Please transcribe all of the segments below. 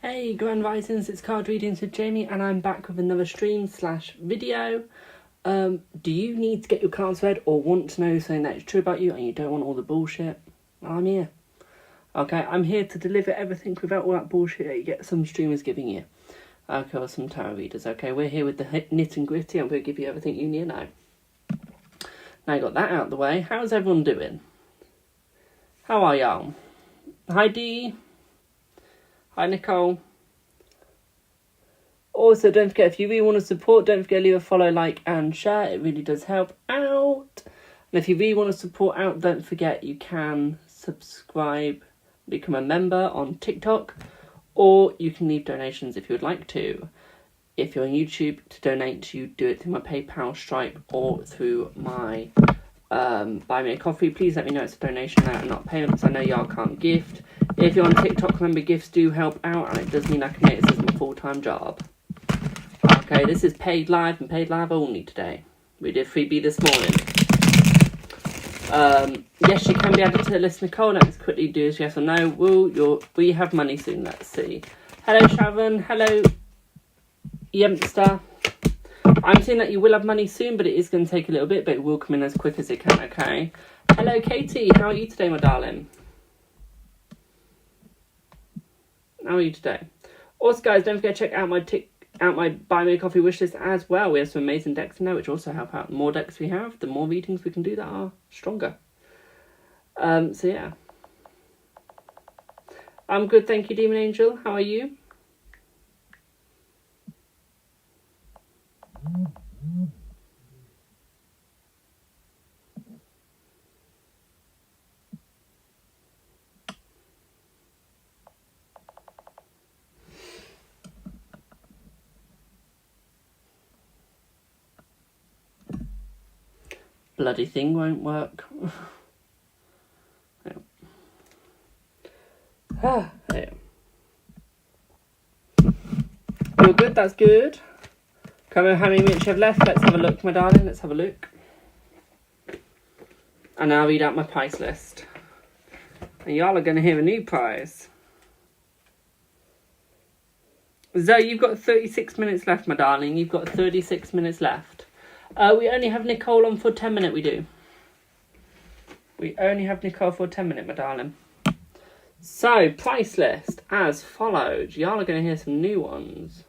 Hey Grand Risings, it's Card Readings with Jamie and I'm back with another stream/video. Do you need to get your cards read or want to know something that is true about you and you don't want all the bullshit? Well, I'm here. Okay, I'm here to deliver everything without all that bullshit that you get some streamers giving you. Okay, or some tarot readers. Okay, we're here with the nit and gritty. I'm going to give you everything you need to know. Now you got that out of the way. How's everyone doing? How are y'all? Hi Dee. Hi Nicole. Also, don't forget, if you really want to support, don't forget to leave a follow, like and share. It really does help out. And if you really want to support out, don't forget you can subscribe, become a member on TikTok, or you can leave donations if you would like to. If you're on YouTube, to donate, you do it through my PayPal, Stripe, or through my buy me a coffee. Please let me know it's a donation now and not payment, because I know y'all can't gift. If you're on TikTok, remember gifts do help out, and it does mean I can make this as my full-time job. Okay, this is paid live and paid live only today. We did freebie this morning. Yes, you can be added to the list, Nicole. Let's quickly do this yes or no. Will we have money soon? Let's see. Hello, Sharon. Hello, Yemster. I'm seeing that you will have money soon, but it is going to take a little bit, but it will come in as quick as it can, okay? Hello, Katie. How are you today, my darling? How are you today? Also, guys, don't forget to check out my Buy Me a Coffee wishlist as well. We have some amazing decks in there, which also help out. The more decks we have, the more readings we can do that are stronger. So, yeah. I'm good, thank you, Demon Angel. How are you? Bloody thing won't work. Yeah. You're good, that's good. Come on, how many minutes you have left? Let's have a look, my darling. Let's have a look. And I'll read out my price list. And y'all are going to hear a new prize. Zoe, you've got 36 minutes left, my darling. You've got 36 minutes left. We only have Nicole on for 10 minutes, we do. We only have Nicole for 10 minutes, my darling. So, price list as follows. Y'all are going to hear some new ones.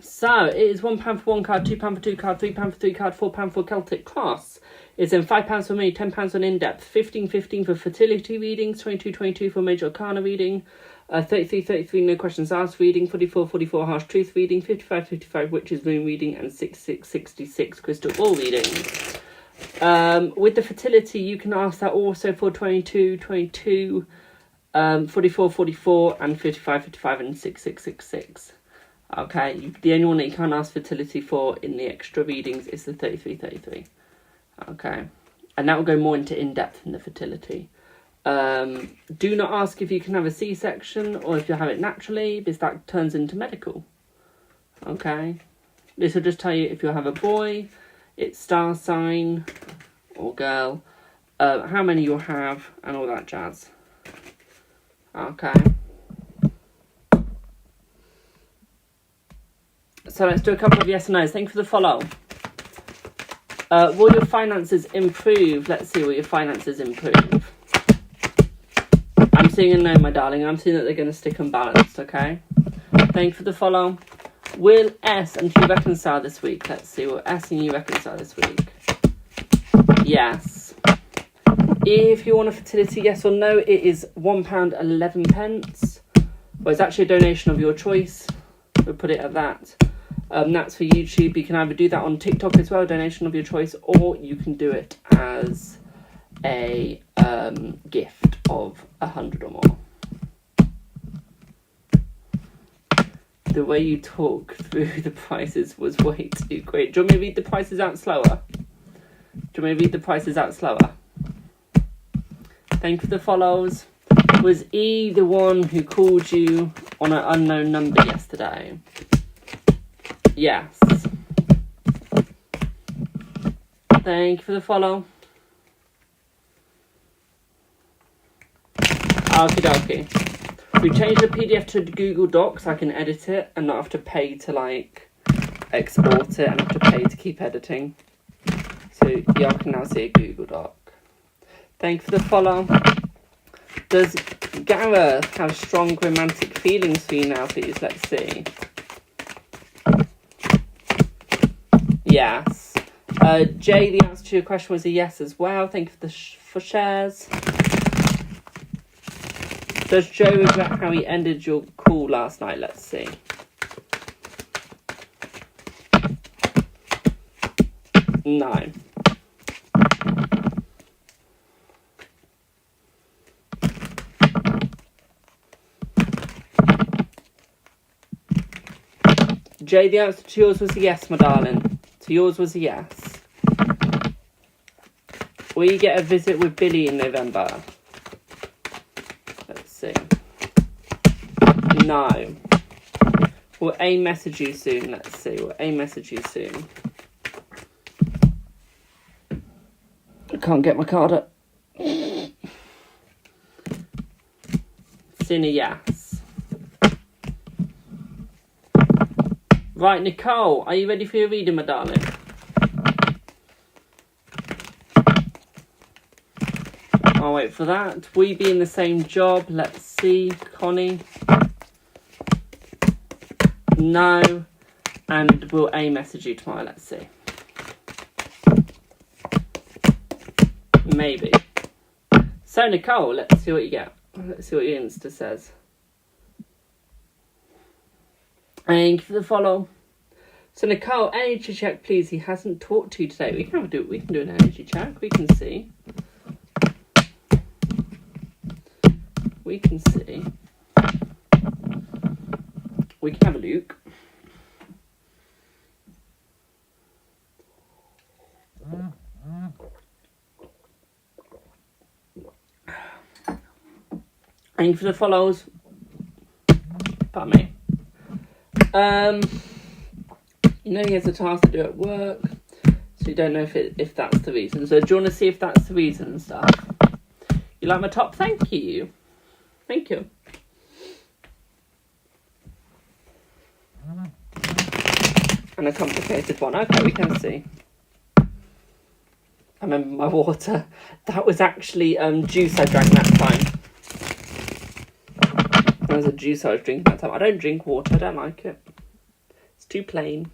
So, it is £1 for one card, £2 for two card, £3 for three card, £4 for Celtic Cross. It's then £5 for me, £10 on in-depth, $15.15 for fertility readings, $22.22 for major arcana reading, $33.33 no questions asked reading, $44.44 harsh truth reading, $55.55 witches rune reading, and $66.66 crystal ball reading. With the fertility, you can ask that also for $22.22, $44.44, and $55.55 and $66.66. Okay, the only one that you can't ask fertility for in the extra readings is the $33.33. Okay, and that will go more into in-depth in the fertility. Do not ask if you can have a C-section or if you have it naturally, because that turns into medical. Okay, this will just tell you if you have a boy, its star sign or girl, how many you'll have, and all that jazz. Okay. So let's do a couple of yes and no's. Thank you for the follow. Will your finances improve? Let's see, will your finances improve? I'm seeing a no, my darling. I'm seeing that they're going to stick unbalanced, okay? Thank you for the follow. Will S and you reconcile this week? Let's see, will S and you reconcile this week? Yes. If you want a fertility yes or no, it is £1.11. Well, it's actually a donation of your choice. We'll put it at that. That's for YouTube. You can either do that on TikTok as well, donation of your choice, or you can do it as a gift of 100 or more. The way you talk through the prices was way too great. Do you want me to read the prices out slower? Thank you for the follows. Was E the one who called you on an unknown number yesterday? Yes. Thank you for the follow. Okie dokie. If we change the PDF to Google Docs, I can edit it and not have to pay to like export it and have to pay to keep editing. So y'all can now see a Google Doc. Thank you for the follow. Does Gareth have strong romantic feelings for you now, please? Let's see. Yes. Jay, the answer to your question was a yes as well. Thank you for shares. Does Joe regret how he ended your call last night? Let's see. No. Jay, the answer to yours was a yes, my darling. To yours was a yes. Will you get a visit with Billy in November? Let's see. No. Will A message you soon? Let's see. Will A message you soon? I can't get my card up. Seen a yes. Right, Nicole, are you ready for your reading, my darling? I'll wait for that. Will you be in the same job? Let's see, Connie. No. And will A message you tomorrow? Let's see. Maybe. So, Nicole, let's see what you get. Let's see what your Insta says. Thank you for the follow. So, Nicole, energy check, please. He hasn't talked to you today. We can do an energy check. We can see. We can see. We can have a look. Thank you for the follows. Pardon me. You know he has a task to do at work, so you don't know if that's the reason. So do you want to see if that's the reason and stuff? You like my top? Thank you. Thank you. And a complicated one. Okay, we can see. I remember my water. That was actually juice I drank that time. That was a juice I was drinking that time. I don't drink water. I don't like it. It's too plain.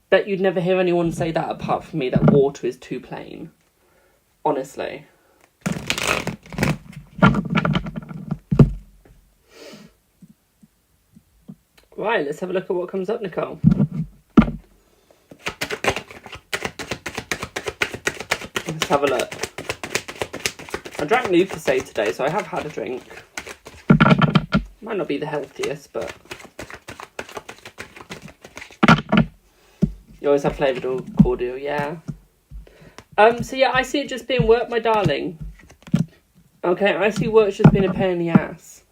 Bet you'd never hear anyone say that apart from me, that water is too plain. Honestly. Right, let's have a look at what comes up, Nicole. Let's have a look. I drank Lucasade today, so I have had a drink. Might not be the healthiest, but you always have flavoured or cordial, yeah. So yeah, I see it just being work, my darling. Okay, I see work's just being a pain in the ass.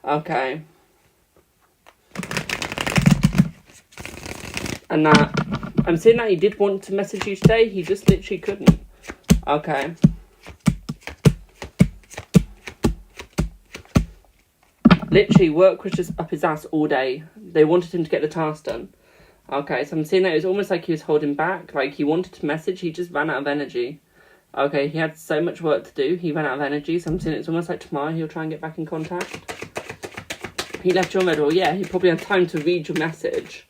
Okay. And that, I'm seeing that he did want to message you today, he just literally couldn't. Okay. Literally, work was just up his ass all day. They wanted him to get the task done. Okay, so I'm seeing that it was almost like he was holding back. Like, he wanted to message, he just ran out of energy. Okay, he had so much work to do, he ran out of energy. So I'm seeing it's almost like tomorrow he'll try and get back in contact. He left you on red. Well, yeah, he probably had time to read your message,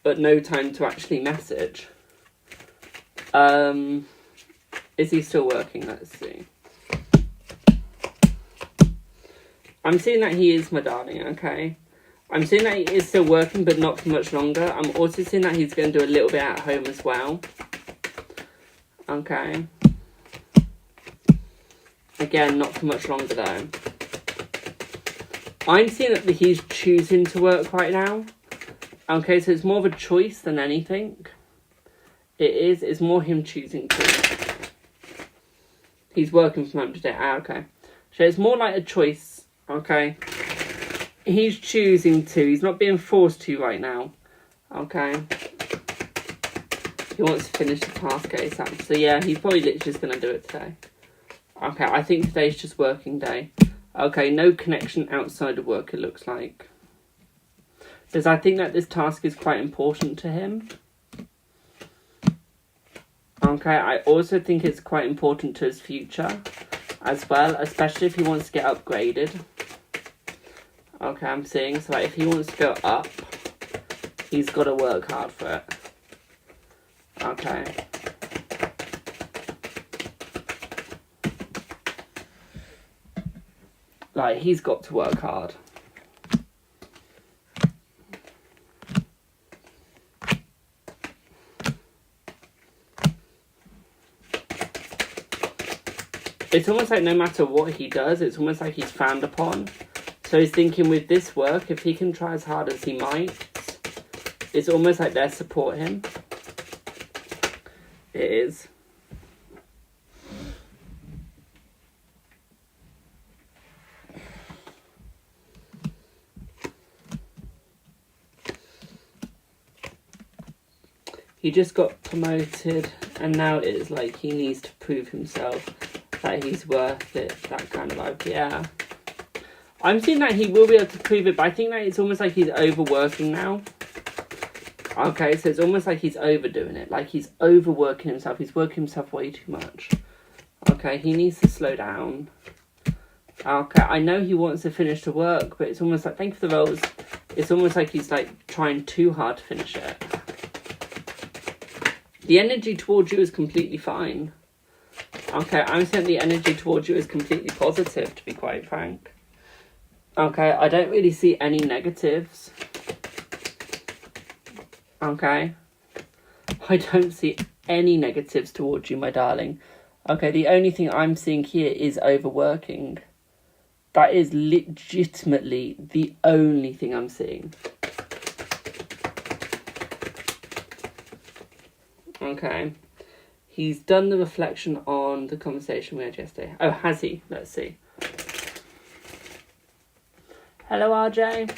but no time to actually message. Is he still working? Let's see. I'm seeing that he is, my darling, okay? I'm seeing that he is still working, but not for much longer. I'm also seeing that he's going to do a little bit at home as well. Okay. Again, not for much longer, though. I'm seeing that he's choosing to work right now. Okay, so it's more of a choice than anything. It's more him choosing to. He's working from home today. Ah, okay. So it's more like a choice. Okay. He's choosing to. He's not being forced to right now. Okay. He wants to finish the task ASAP. So yeah, he's probably literally just going to do it today. Okay, I think today's just working day. Okay, no connection outside of work, it looks like. Because I think that this task is quite important to him. Okay, I also think it's quite important to his future as well, especially if he wants to get upgraded. Okay, I'm seeing, so like if he wants to go up, he's got to work hard for it. Okay. Like, he's got to work hard. It's almost like no matter what he does, it's almost like he's frowned upon. So he's thinking with this work, if he can try as hard as he might, it's almost like they'll support him. It is. He just got promoted and now it's like he needs to prove himself that he's worth it, that kind of vibe. Yeah. I'm seeing that he will be able to prove it, but I think that it's almost like he's overworking now. Okay, so it's almost like he's overdoing it. Like he's overworking himself. He's working himself way too much. Okay, he needs to slow down. Okay, I know he wants to finish the work, but it's almost like, thank you for the rolls. It's almost like he's like trying too hard to finish it. The energy towards you is completely fine. Okay, I'm saying the energy towards you is completely positive, to be quite frank. Okay, I don't really see any negatives. Okay. I don't see any negatives towards you, my darling. Okay, the only thing I'm seeing here is overworking. That is legitimately the only thing I'm seeing. Okay. He's done the reflection on the conversation we had yesterday. Oh, has he? Let's see. Hello, RJ.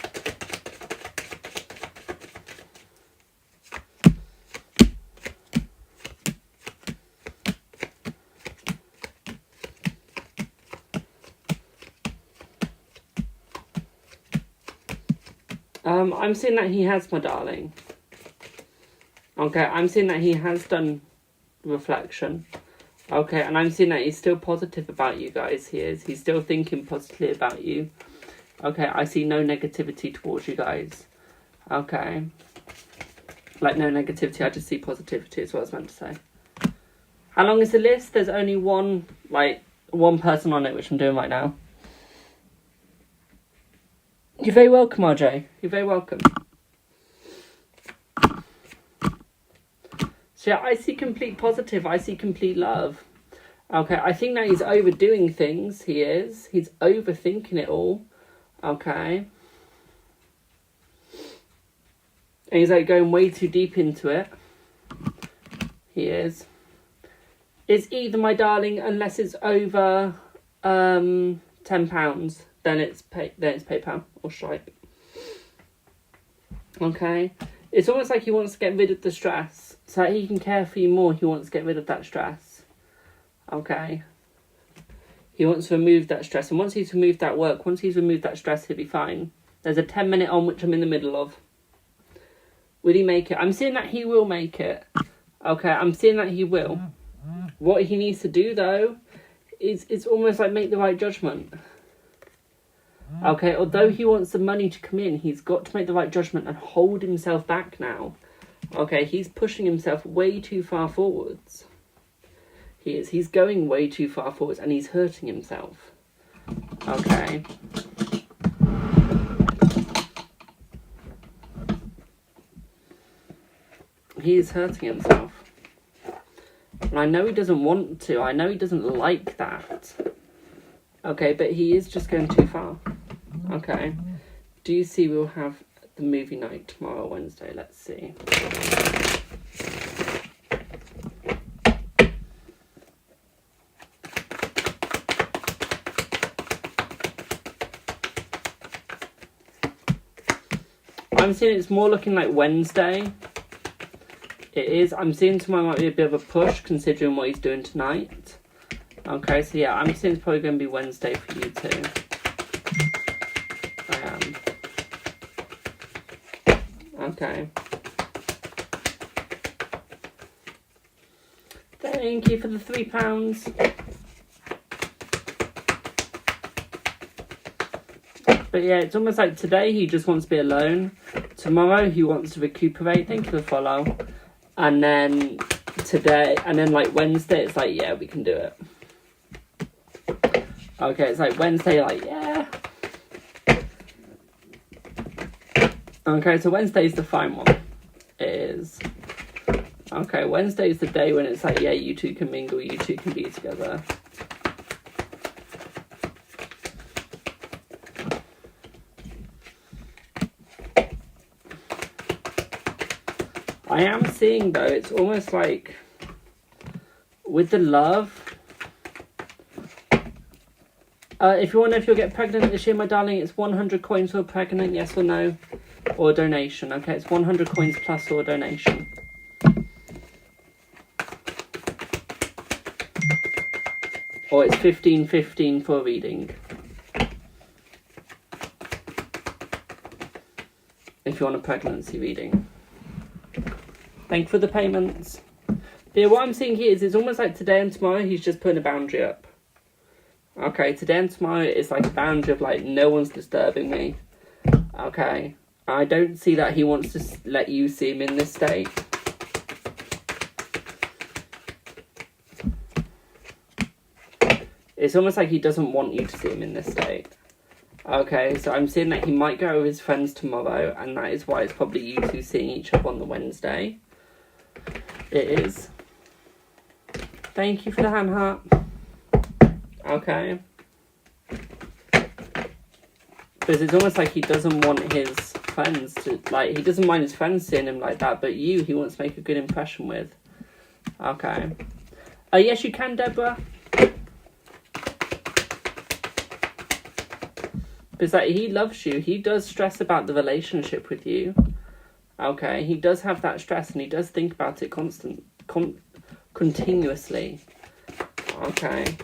I'm seeing that he has, my darling. Okay, I'm seeing that he has done reflection. Okay, and I'm seeing that he's still positive about you guys. He's still thinking positively about you. Okay, I see no negativity towards you guys. Okay. Like, no negativity, I just see positivity is what I was meant to say. How long is the list? There's only one person on it, which I'm doing right now. You're very welcome, RJ. You're very welcome. So yeah, I see complete positive. I see complete love. Okay, I think that he's overdoing things. He is. He's overthinking it all. Okay. And he's like going way too deep into it. He is. It's either, my darling, unless it's over £10, then it's PayPal or Stripe. Okay. It's almost like he wants to get rid of the stress. So that he can care for you more, he wants to get rid of that stress. Okay. He wants to remove that stress. And once he's removed that work, once he's removed that stress, he'll be fine. There's a 10-minute on, which I'm in the middle of. Will he make it? I'm seeing that he will make it. Okay, I'm seeing that he will. What he needs to do, though, is almost like make the right judgment. Okay, although he wants the money to come in, he's got to make the right judgment and hold himself back now. Okay, he's pushing himself way too far forwards. He is. He's going way too far forwards and he's hurting himself. Okay. He is hurting himself. And I know he doesn't want to. I know he doesn't like that. Okay, but he is just going too far. Okay. Do you see we'll have the movie night tomorrow, Wednesday? Let's see. I'm seeing it's more looking like Wednesday. It is. I'm seeing tomorrow might be a bit of a push considering what he's doing tonight. Okay, so yeah, I'm seeing it's probably going to be Wednesday for you too. I am. Okay. Thank you for the £3. But yeah, it's almost like today he just wants to be alone. Tomorrow he wants to recuperate. Thank you for the follow. And then today, and then like Wednesday, it's like, yeah, we can do it. Okay, it's like Wednesday, like, yeah. Okay, so Wednesday's the fine one. It is. Okay, Wednesday's the day when it's like, yeah, you two can mingle, you two can be together. I am seeing, though, it's almost like with the love. If you want to know if you'll get pregnant this year, my darling, it's 100 coins for pregnant, yes or no, or donation. Okay, it's 100 coins plus or donation. Or it's 15.15 for a reading. If you want a pregnancy reading. Thank you for the payments. But yeah, what I'm seeing here is it's almost like today and tomorrow he's just putting a boundary up. Okay, today and tomorrow is like a boundary of like, no one's disturbing me. Okay. I don't see that he wants to let you see him in this state. It's almost like he doesn't want you to see him in this state. Okay, so I'm seeing that he might go with his friends tomorrow, and that is why it's probably you two seeing each other on the Wednesday. It is. Thank you for the hand heart. Okay. Because it's almost like he doesn't want his friends to, like, he doesn't mind his friends seeing him like that, but you, he wants to make a good impression with. Okay. Yes, you can, Deborah. Because like, he loves you. He does stress about the relationship with you. Okay, he does have that stress and he does think about it continuously. Okay.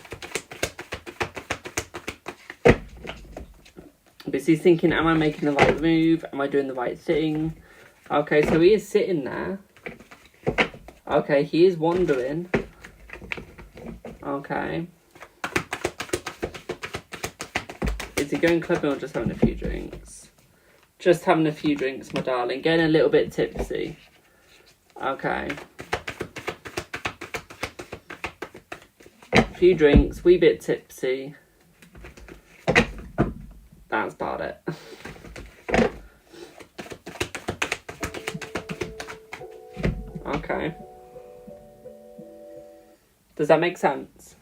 Because he's thinking, am I making the right move? Am I doing the right thing? Okay, so he is sitting there. Okay, he is wandering. Okay. Is he going clubbing or just having a few drinks? Just having a few drinks, my darling. Getting a little bit tipsy. Okay. A few drinks, wee bit tipsy. That's about it. Okay. Does that make sense?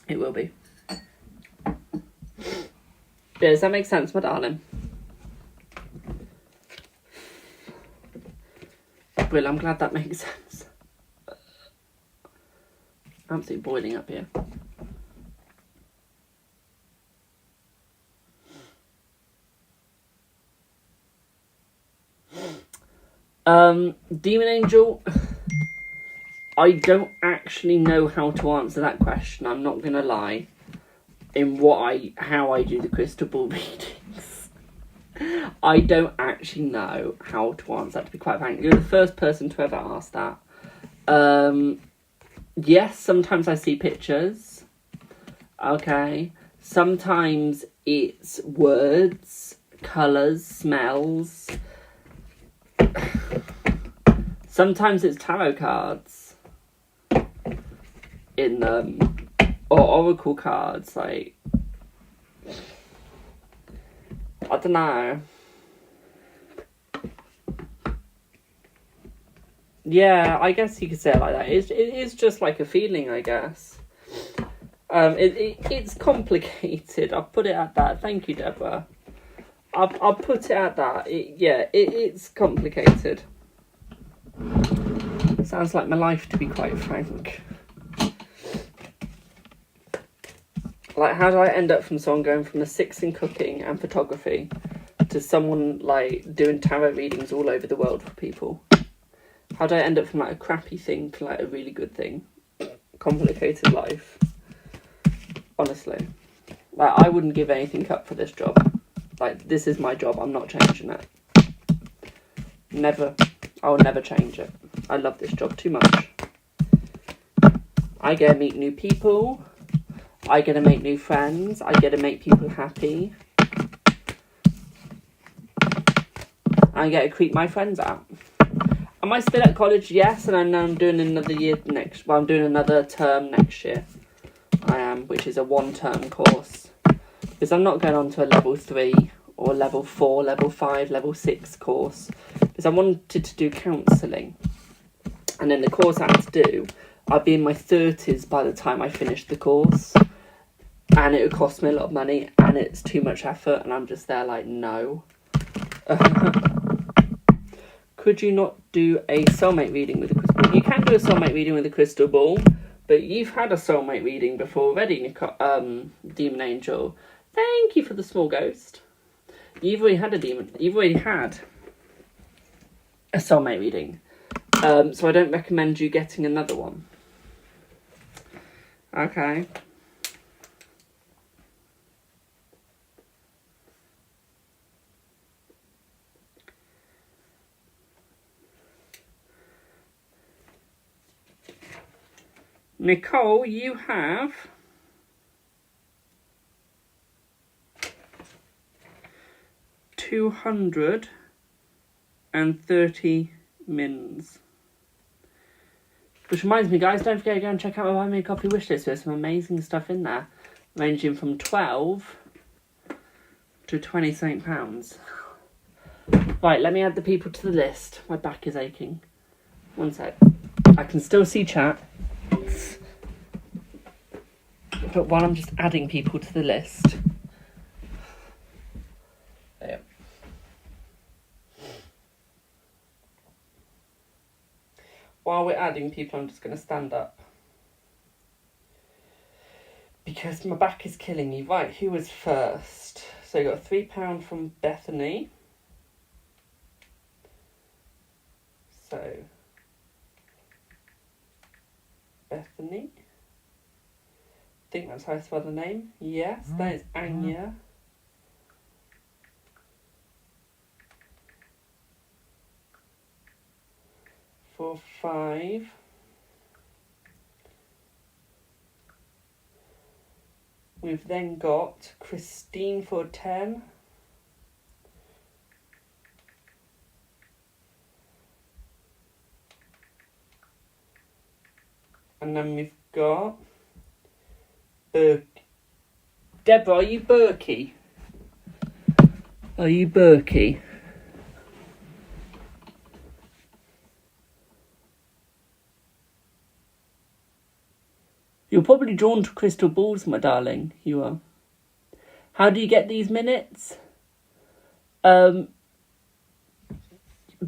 It will be. Does that make sense, my darling? Well, I'm glad that makes sense. Absolutely boiling up here. Demon Angel, I don't actually know how to answer that question, I'm not gonna lie, in how I do the crystal ball readings. I don't actually know how to answer that, to be quite frank. You're the first person to ever ask that. Yes, sometimes I see pictures. Okay. Sometimes it's words, colours, smells. Sometimes it's tarot cards in them, or oracle cards, like, I don't know. Yeah, I guess you could say it like that. It is just like a feeling, I guess. It's complicated. I'll put it at that. Thank you, Deborah. I'll put it at that. It's complicated. Sounds like my life, to be quite frank. Like, how do I end up from someone going from a 6 in cooking and photography to someone, like, doing tarot readings all over the world for people? How did I end up from like a crappy thing to like a really good thing? Complicated life. Honestly. Like, I wouldn't give anything up for this job. Like, this is my job. I'm not changing it. Never. I will never change it. I love this job too much. I get to meet new people. I get to make new friends. I get to make people happy. I get to creep my friends out. Am I still at college? Yes, and I know I'm doing another year next. Well, I'm doing another term next year. I am, which is a 1-term course. Because I'm not going on to a level 3 or level 4, level 5, level 6 course. Because I wanted to do counselling. And then the course I had to do, I'd be in my 30s by the time I finished the course. And it would cost me a lot of money. And it's too much effort. And I'm just there like, no. Could you not do a soulmate reading with a crystal ball? You can do a soulmate reading with a crystal ball. But you've had a soulmate reading before already, Demon Angel. Thank you for the small ghost. You've already had a soulmate reading. So I don't recommend you getting another one. Okay. Nicole, you have 230 mins. Which reminds me, guys, don't forget to go and check out my Buy Me a Coffee wishlist. There's some amazing stuff in there, ranging from 12 to 20 pounds. Right, let me add the people to the list. My back is aching. One sec. I can still see chat. But while I'm just adding people to the list. There. While we're adding people, I'm just going to stand up. Because my back is killing me. Right, who was first? So you got £3 from Bethany. So, Bethany. I think that's how I spell the name. Yes, that is Anya. For 5. We've then got Christine for 10. And then we've got Deborah, are you Berkey? Are you Berkey? You're probably drawn to crystal balls, my darling. You are. How do you get these minutes?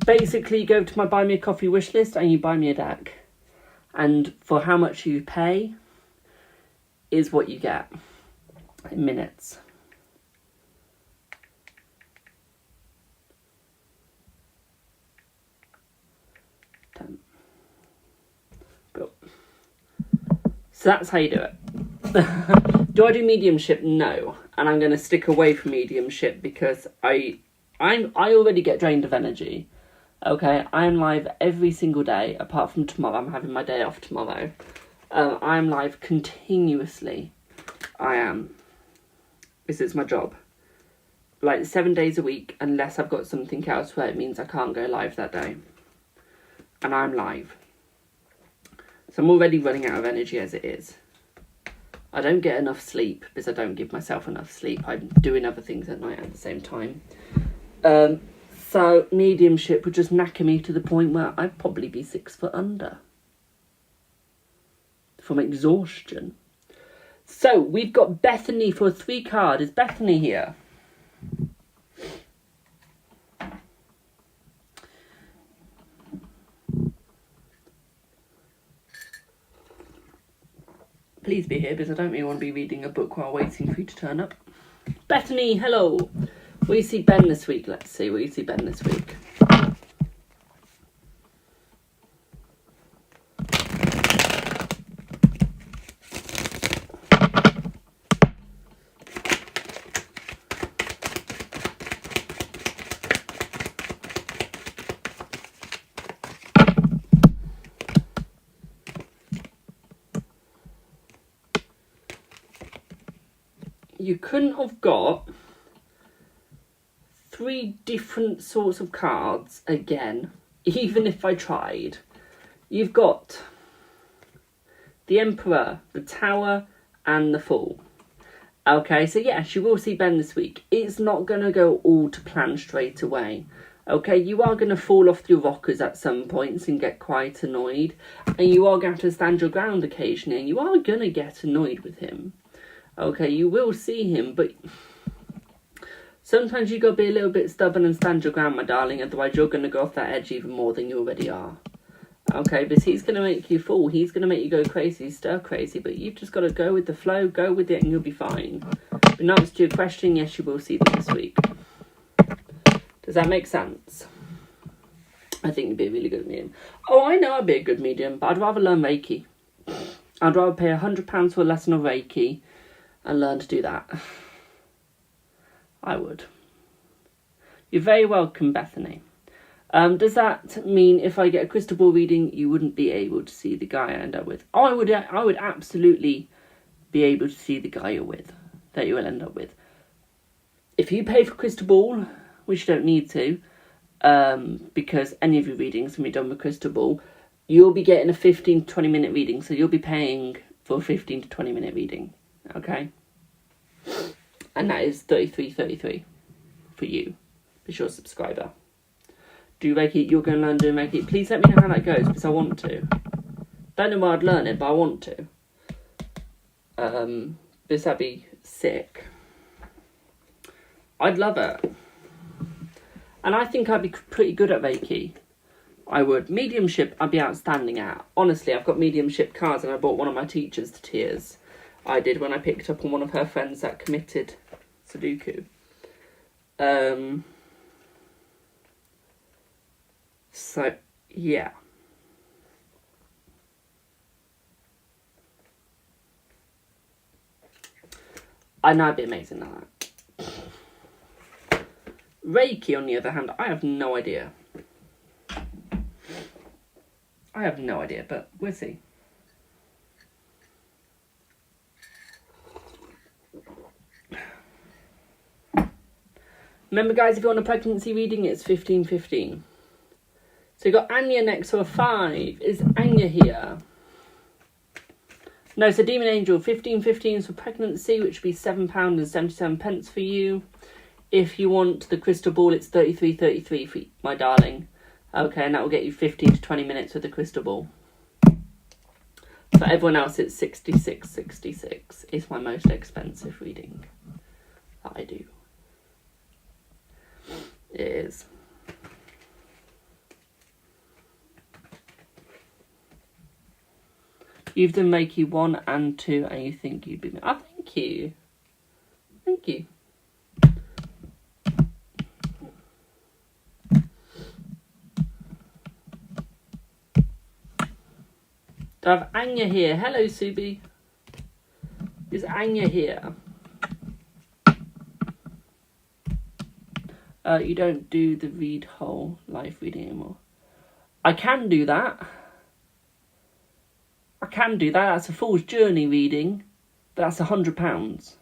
Basically, you go to my Buy Me a Coffee wish list and you buy me a deck. And for how much you pay is what you get in minutes. Cool. So that's how you do it. Do I do mediumship? No. And I'm going to stick away from mediumship because I already get drained of energy. Okay, I'm live every single day, apart from tomorrow. I'm having my day off tomorrow. I'm live continuously. I am. This is my job. Like 7 days a week, unless I've got something else where it means I can't go live that day. And I'm live. So I'm already running out of energy as it is. I don't get enough sleep because I don't give myself enough sleep. I'm doing other things at night at the same time. So mediumship would just knacker me to the point where I'd probably be 6 foot under. From exhaustion. So we've got Bethany for a 3 card. Is Bethany here? Please be here because I don't really want to be reading a book while waiting for you to turn up. Bethany, hello. Will you see Ben this week? Let's see. Will you see Ben this week? you couldn't have got 3 different sorts of cards again, even if I tried. You've got the Emperor, the Tower, and the Fool. Okay, so yes, you will see Ben this week. It's not going to go all to plan straight away. Okay, you are going to fall off your rockers at some points and get quite annoyed. And you are going to have to stand your ground occasionally. And you are going to get annoyed with him. Okay, you will see him, but sometimes you got to be a little bit stubborn and stand your ground, my darling. Otherwise, you're going to go off that edge even more than you already are. Okay, because he's going to make you fall. He's going to make you go crazy, stir crazy. But you've just got to go with the flow, go with it, and you'll be fine. In answer to your question, yes, you will see them this week. Does that make sense? I think you'd be a really good medium. Oh, I know I'd be a good medium, but I'd rather learn Reiki. I'd rather pay £100 for a lesson of Reiki and learn to do that. I would. You're very welcome, Bethany. Does that mean if I get a crystal ball reading, you wouldn't be able to see the guy I end up with? Oh, I would absolutely be able to see the guy you're with, that you will end up with. If you pay for crystal ball, which you don't need to, because any of your readings can be done with crystal ball, you'll be getting a 15 to 20 minute reading, so you'll be paying for a 15 to 20 minute reading, okay? And that is $33.33 for you, as your subscriber. Do Reiki, you're going to learn doing Reiki. Please let me know how that goes, because I want to. Don't know where I'd learn it, but I want to. Because that'd be sick. I'd love it. And I think I'd be pretty good at Reiki. I would. Mediumship, I'd be outstanding at. Honestly, I've got mediumship cards, and I brought one of my teachers to tears. I did when I picked up on one of her friends that committed Sudoku. So, yeah. I know I'd be amazing at that. Reiki, on the other hand, I have no idea. But we'll see. Remember, guys, if you want a pregnancy reading, it's 15.15. So you've got Anya next for a 5. Is Anya here? No, so Demon Angel, 15.15 is for pregnancy, which would be £7.77 for you. If you want the crystal ball, it's 33.33 for my darling. Okay, and that will get you 15 to 20 minutes with the crystal ball. For everyone else, it's 66.66. It's my most expensive reading that I do. It is. You've done Reiki 1 and 2 and you think you'd be... Oh, thank you. Thank you. Do I have Anya here? Hello, Subi. Is Anya here? You don't do the read whole life reading anymore. I can do that. That's a Fool's Journey reading. But that's £100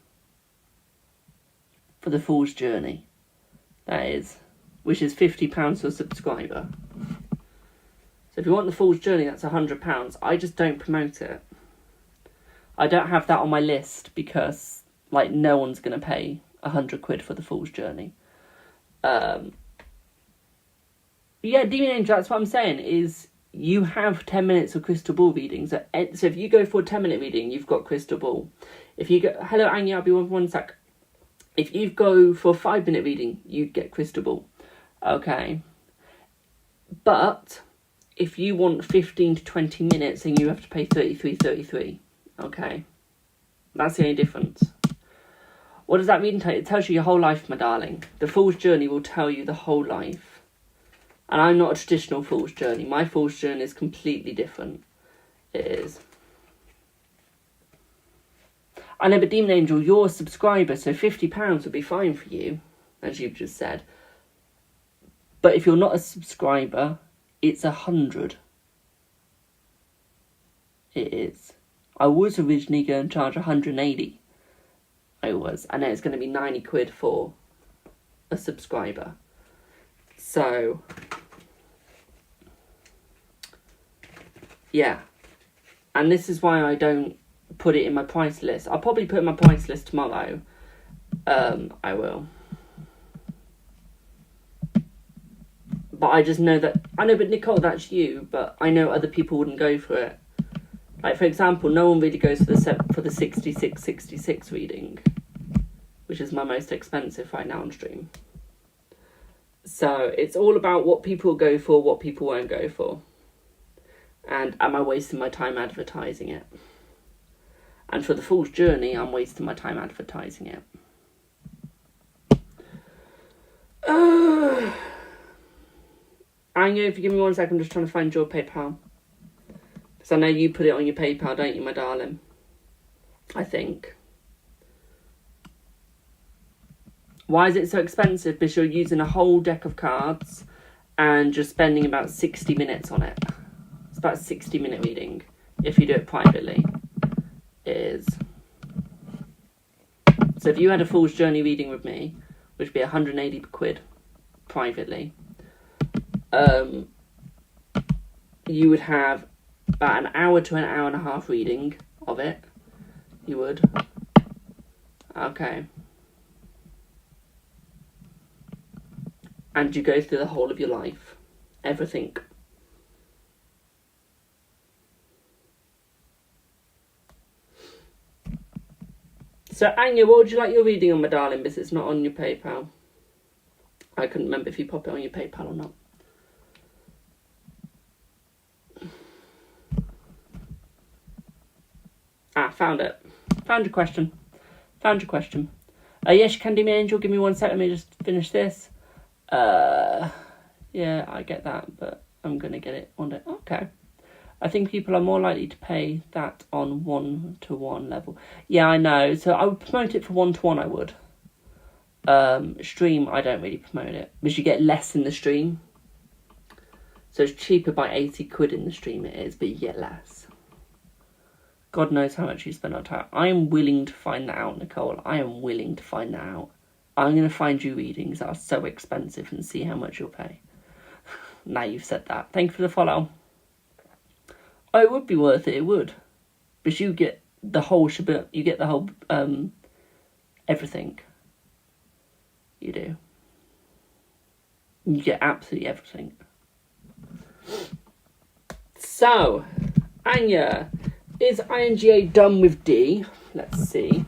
for the Fool's Journey. That is. Which is £50 for a subscriber. So if you want the Fool's Journey, that's £100. I just don't promote it. I don't have that on my list because, like, no one's going to pay £100 for the Fool's Journey. Yeah, Demon Angel, that's what I'm saying, is you have 10 minutes of crystal ball readings. So if you go for a 10-minute reading, you've got crystal ball. If you go... Hello, Anya, I'll be one sec. If you go for a 5-minute reading, you get crystal ball. Okay. But if you want 15 to 20 minutes, then you have to pay $33.33. Okay. That's the only difference. What does that reading tell you? It tells you your whole life, my darling. The Fool's Journey will tell you the whole life. And I'm not a traditional Fool's Journey. My Fool's Journey is completely different. It is. I know, but Demon Angel, you're a subscriber, so £50 would be fine for you, as you've just said. But if you're not a subscriber, it's 100. It is. I was originally going to charge 180. And then it's going to be 90 quid for a subscriber. So, yeah. And this is why I don't put it in my price list. I'll probably put it in my price list tomorrow. I will. But I just know that... I know, but Nicole, that's you. But I know other people wouldn't go for it. Like, for example, no one really goes for the 66 reading, which is my most expensive right now on stream. So it's all about what people go for, what people won't go for. And am I wasting my time advertising it? And for the Fool's Journey, I'm wasting my time advertising it. Anya, if you give me 1 second, I'm just trying to find your PayPal. Because I know you put it on your PayPal, don't you, my darling? I think. Why is it so expensive? Because you're using a whole deck of cards and you're spending about 60 minutes on it. It's about a 60-minute reading. If you do it privately, it is. So if you had a Fool's Journey reading with me, which would be 180 quid privately, you would have about an hour to an hour and a half reading of it. You would. Okay. And you go through the whole of your life. Everything. So, Anya, what would you like your reading on, my darling, because it's not on your PayPal? I couldn't remember if you pop it on your PayPal or not. Found it. Found your question. Yes, you can do me, Angel. Give me 1 second. Let me just finish this. Yeah, I get that, but I'm going to get it one day. Okay. I think people are more likely to pay that on 1-to-1 level. Yeah, I know. So I would promote it for 1-to-1, I would. Stream, I don't really promote it. Because you get less in the stream. So it's cheaper by 80 quid in the stream it is, but you get less. God knows how much you spend on time. I am willing to find that out, Nicole. I am willing to find that out. I'm going to find you readings that are so expensive and see how much you'll pay. Now you've said that. Thank you for the follow. Oh, it would be worth it. It would. Because you get the whole shebang. You get the whole everything. You do. You get absolutely everything. So, Anya, is INGA done with D? Let's see.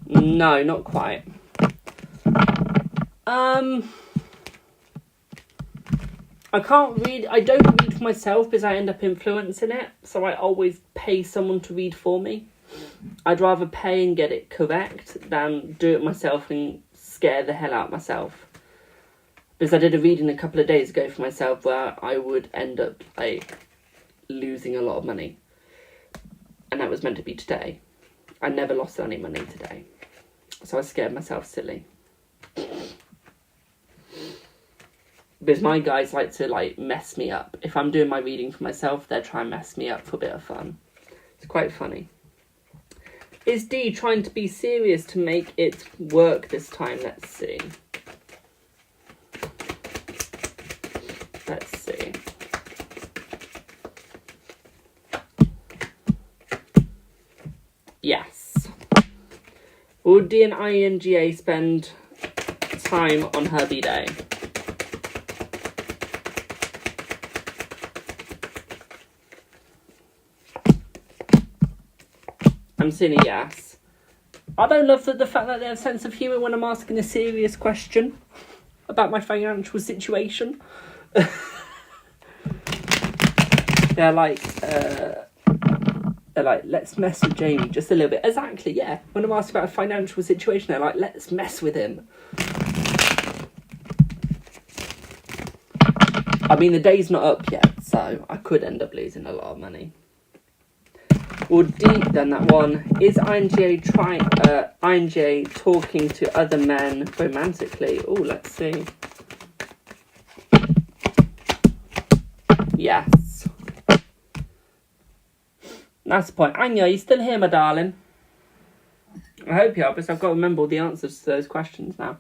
No, not quite. I can't read. I don't read for myself because I end up influencing it. So I always pay someone to read for me. I'd rather pay and get it correct than do it myself and scare the hell out of myself. Because I did a reading a couple of days ago for myself where I would end up like losing a lot of money. And that was meant to be today. I never lost any money today. So I scared myself silly. Because my guys like to like mess me up. If I'm doing my reading for myself, they'll try and mess me up for a bit of fun. It's quite funny. Is D trying to be serious to make it work this time? Let's see. Let's see. Yes. Will D and INGA spend time on her B-Day? I'm seeing a yes. I don't love the fact that they have a sense of humour when I'm asking a serious question about my financial situation. They're like, let's mess with Jamie just a little bit. Exactly, yeah. When I'm asked about a financial situation, they're like, let's mess with him. I mean, the day's not up yet, so I could end up losing a lot of money. Well, D, then that one. Is INGA talking to other men romantically? Oh, let's see. Yes. That's the point. Anya, are you still here, my darling? I hope you are, because I've got to remember all the answers to those questions now.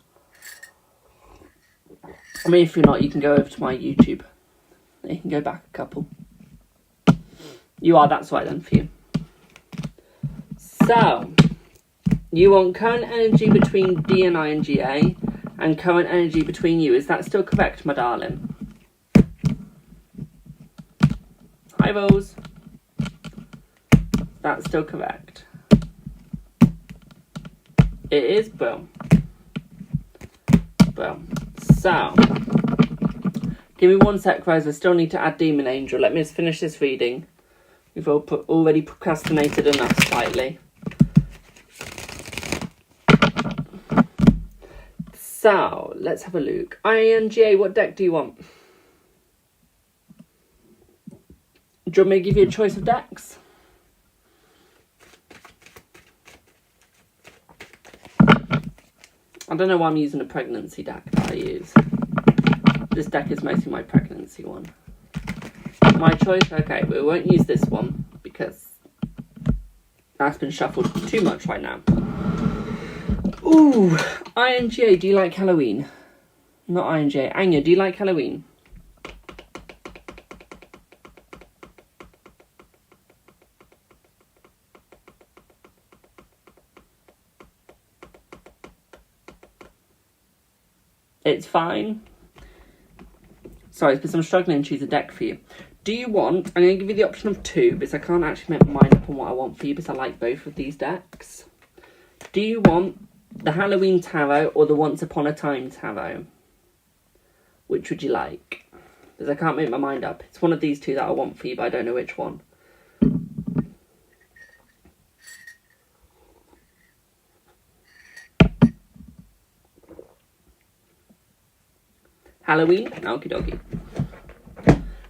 I mean, if you're not, you can go over to my YouTube. You can go back a couple. You are, that's right then for you. So, you want current energy between D and INGA and current energy between you. Is that still correct, my darling? Hi, Rose. That's still correct. It is, boom. Boom. So, give me 1 sec, Rose. I still need to add Demon Angel. Let me just finish this reading. We've already procrastinated enough slightly. So, let's have a look. INGA, what deck do you want? Do you want me to give you a choice of decks? I don't know why I'm using a pregnancy deck that I use. This deck is mostly my pregnancy one. My choice? Okay, we won't use this one because that's been shuffled too much right now. Ooh, INGA, do you like Halloween? Not INGA. Anya, do you like Halloween? It's fine. Sorry, because I'm struggling to choose a deck for you. Do you want... I'm going to give you the option of 2, because I can't actually make my mind up on what I want for you, because I like both of these decks. Do you want the Halloween Tarot or the Once Upon a Time Tarot? Which would you like? Because I can't make my mind up. It's one of these two that I want for you, but I don't know which one. Halloween? Okie dokie.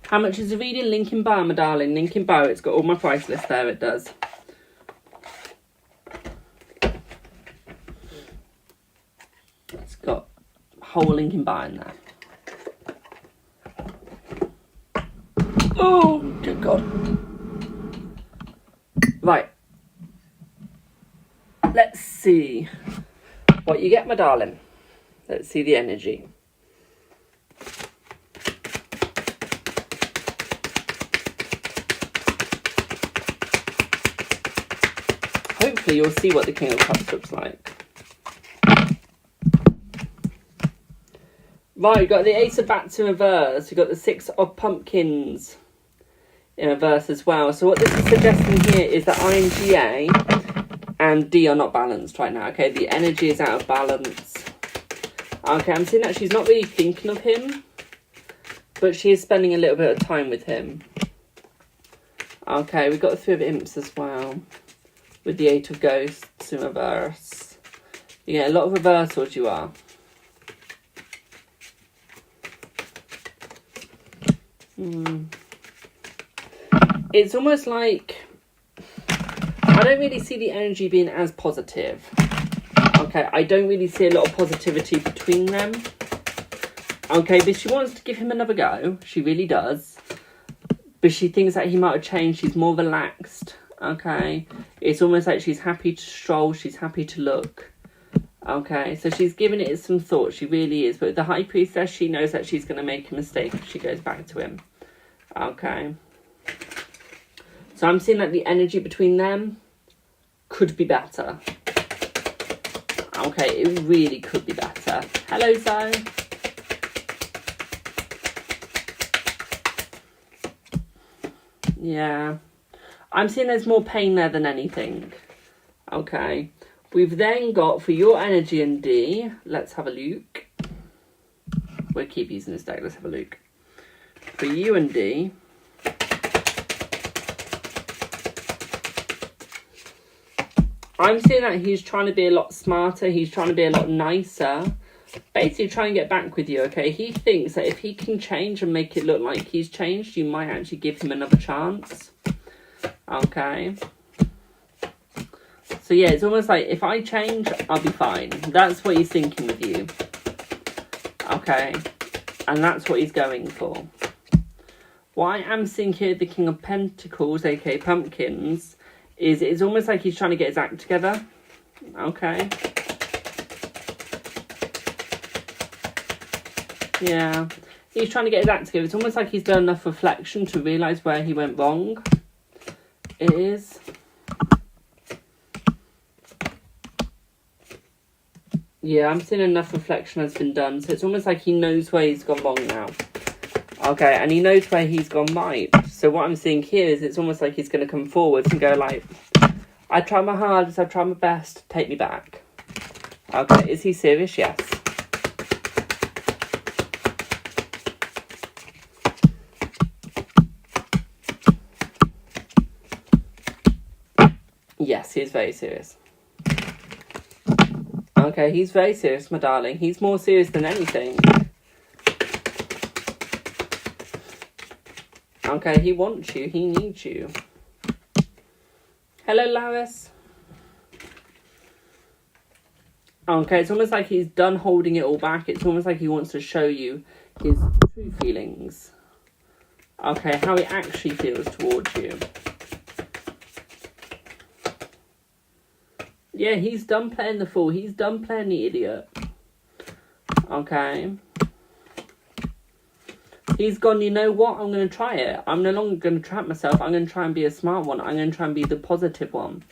How much is the reading? Link in bio, my darling. Link in bio. It's got all my price list there. It does. It's got a whole link in bio in there. Oh, dear God. Right. Let's see what you get, my darling. Let's see the energy. Hopefully you'll see what the King of Cups looks like. Right, we've got the Ace of Bats in reverse. We've got the 6 of Pumpkins in reverse as well. So what this is suggesting here is that INGA and D are not balanced right now. Okay, the energy is out of balance. Okay, I'm seeing that she's not really thinking of him, but she is spending a little bit of time with him. Okay, we've got the 3 of Imps as well, with the 8 of Ghosts in reverse. You get a lot of reversals, you are. It's almost like I don't really see the energy being as positive. Okay, I don't really see a lot of positivity between them. Okay, but she wants to give him another go. She really does. But she thinks that he might have changed. She's more relaxed. Okay, it's almost like she's happy to stroll. She's happy to look. Okay, so she's giving it some thought. She really is. But the High Priestess, she knows that she's going to make a mistake if she goes back to him. Okay. So I'm seeing that the energy between them could be better. Okay, it really could be better. Hello, Zoe. Yeah. I'm seeing there's more pain there than anything. Okay. We've then got, for your energy and D, let's have a look. We'll keep using this deck. Let's have a look. For you and D, I'm seeing that he's trying to be a lot smarter. He's trying to be a lot nicer. Basically try and get back with you, okay? He thinks that if he can change and make it look like he's changed, you might actually give him another chance. Okay. So yeah, it's almost like, if I change, I'll be fine. That's what he's thinking with you. Okay. And that's what he's going for. What I am seeing here, the King of Pentacles, aka Pumpkins, is it's almost like he's trying to get his act together. Okay. Yeah. He's trying to get his act together. It's almost like he's done enough reflection to realise where he went wrong. It is. Yeah, I'm seeing enough reflection has been done. So it's almost like he knows where he's gone wrong now. Okay, and he knows where he's gone right. So what I'm seeing here is it's almost like he's going to come forward and go like, I tried my hardest, I tried my best, take me back. Okay, is he serious? Yes. Yes, he is very serious. Okay, he's very serious, my darling. He's more serious than anything. Okay, he wants you. He needs you. Hello, Laris. Okay, it's almost like he's done holding it all back. It's almost like he wants to show you his true feelings. Okay, how he actually feels towards you. Yeah, he's done playing the fool. He's done playing the idiot. Okay. He's gone, you know what? I'm going to try it. I'm no longer going to trap myself. I'm going to try and be a smart one. I'm going to try and be the positive one.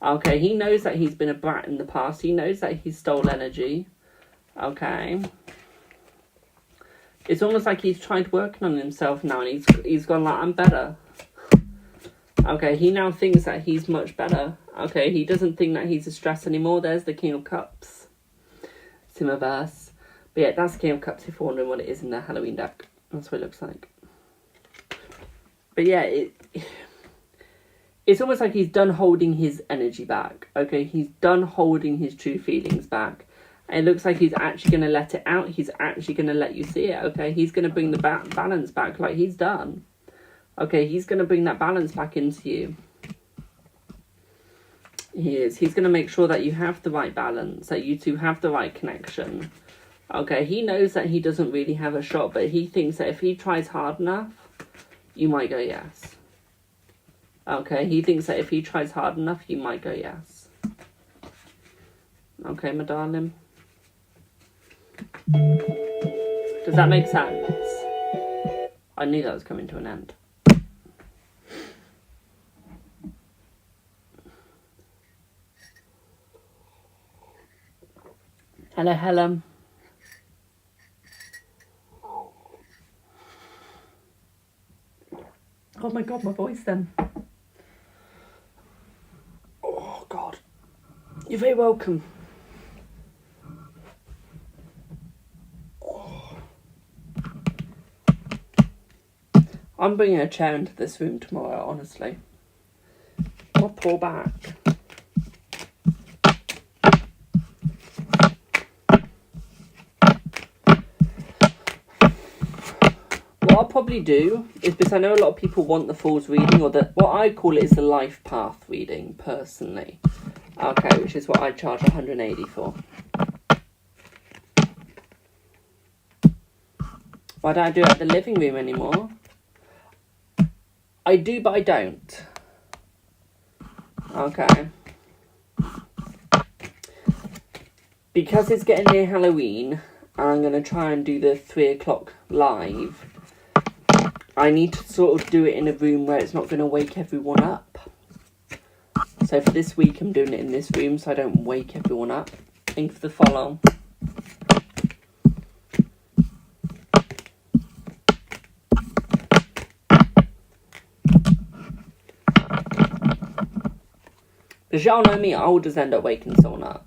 Okay, he knows that he's been a brat in the past. He knows that he stole energy. Okay. It's almost like he's tried working on himself now and he's gone like, I'm better. Okay, he now thinks that he's much better. Okay, he doesn't think that he's a stress anymore. There's the King of Cups. Simmerverse. But yeah, that's the King of Cups if you're wondering what it is in the Halloween deck. That's what it looks like. But yeah, it's almost like he's done holding his energy back. Okay, he's done holding his true feelings back. And it looks like he's actually going to let it out. He's actually going to let you see it. Okay, he's going to bring the balance back like he's done. Okay, he's going to bring that balance back into you. He is. He's going to make sure that you have the right balance, that you two have the right connection. Okay, he knows that he doesn't really have a shot, but he thinks that if he tries hard enough, you might go yes. Okay, he thinks that if he tries hard enough, you might go yes. Okay, my darling. Does that make sense? I knew that was coming to an end. Hello, Helen. Oh my God, my voice then. Oh God. You're very welcome. Oh. I'm bringing a chair into this room tomorrow, honestly. I'll pull back. What I'll probably do is, because I know a lot of people want the Fool's reading, or what I call it is the life path reading, personally. Okay, which is what I charge 180 for. Why don't I do it at the living room anymore? I do, but I don't. Okay. Because it's getting near Halloween, and I'm going to try and do the 3 o'clock live, I need to sort of do it in a room where it's not going to wake everyone up. So for this week, I'm doing it in this room so I don't wake everyone up. Thank you for the follow. Because y'all know me, I will just end up waking someone up.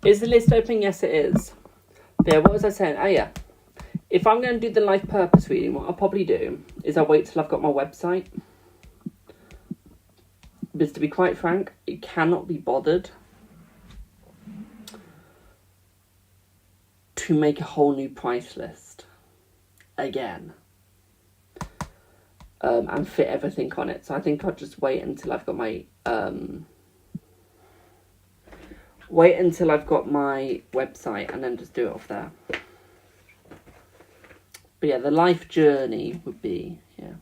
Is the list open? Yes, it is. But yeah, what was I saying? Oh yeah. If I'm going to do the life purpose reading, what I'll probably do is I'll wait till I've got my website. Because to be quite frank, it cannot be bothered to make a whole new price list again. And fit everything on it. So I think I'll just wait until I've got my website and then just do it off there. But yeah, the life journey would be, yeah.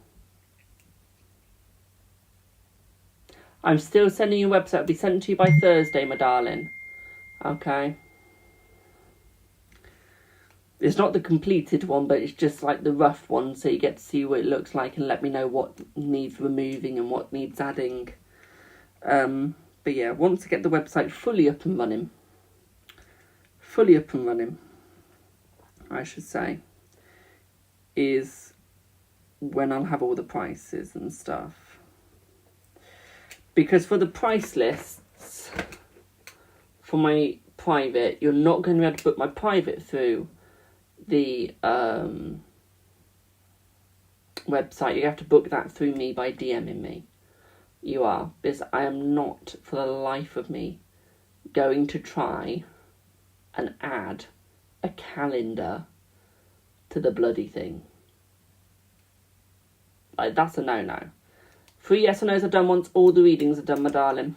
I'm still sending you a website. It'll be sent to you by Thursday, my darling. Okay. It's not the completed one, but it's just like the rough one, so you get to see what it looks like and let me know what needs removing and what needs adding. But yeah, once I get the website fully up and running, I should say, is when I'll have all the prices and stuff. Because for the price lists for my private, you're not going to be able to book my private through the website. You have to book that through me by DMing me. You are, because I am not, for the life of me, going to try and add a calendar to the bloody thing. Like, that's a no-no. 3 yes or no's I've done once, all the readings are done, my darling.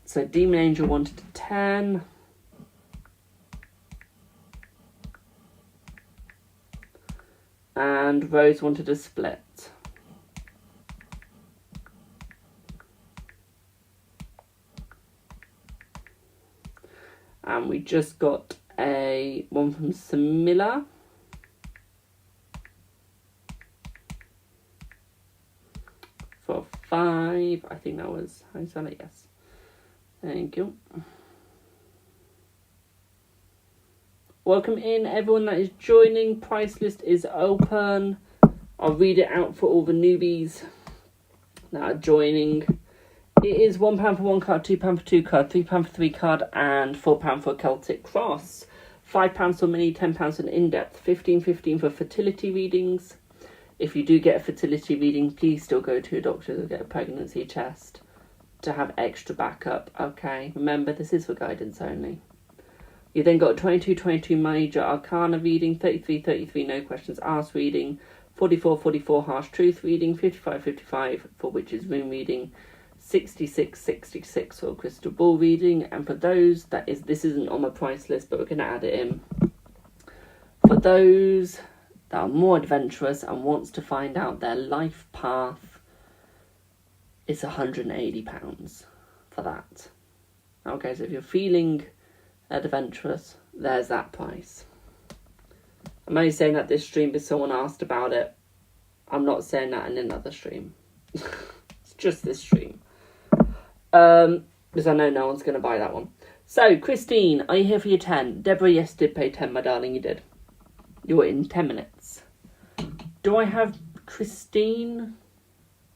So Demon Angel wanted a 10. And Rose wanted a split. And we just got a one from Samila. For 5. I think that was, how you spell it? Yes. Thank you. Welcome in, everyone that is joining. Price list is open. I'll read it out for all the newbies that are joining. It is £1 for 1 card, £2 for 2 card, £3 for 3 card, and £4 for a Celtic Cross. £5 for mini, £10 for an in-depth, $15 for fertility readings. If you do get a fertility reading, please still go to a doctor to get a pregnancy test to have extra backup. Okay, remember, this is for guidance only. You then got 22 major arcana reading, 33 no questions asked reading, 44 harsh truth reading, 55 for witches rune reading, 66 for crystal ball reading. And for those this isn't on my price list, but we're going to add it in. For those that are more adventurous and wants to find out their life path, it's £180 for that. Okay, so if you're feeling adventurous, there's that price. I'm only saying that this stream because someone asked about it. I'm not saying that in another stream. It's just this stream. Because I know no one's going to buy that one. So, Christine, are you here for your 10? Deborah, yes, did pay 10, my darling, you did. You're in 10 minutes. Do I have Christine?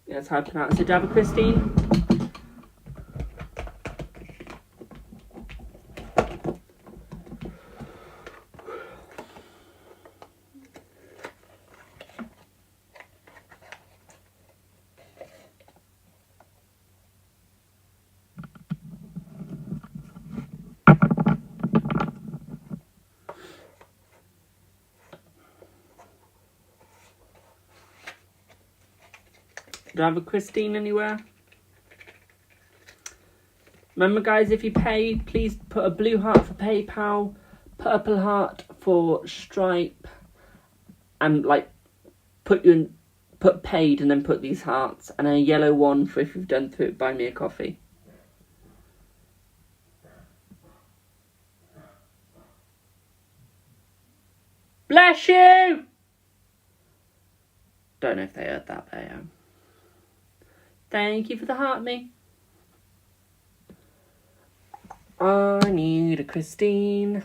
Yeah, that's how I pronounce it. Do I have a Christine? Do I have a Christine anywhere? Remember, guys, if you pay, please put a blue heart for PayPal, purple heart for Stripe, and put paid and then put these hearts, and a yellow one for if you've done through Buy Me a Coffee. Bless you! Don't know if they heard that, but thank you for the heart, me. I need a Christine.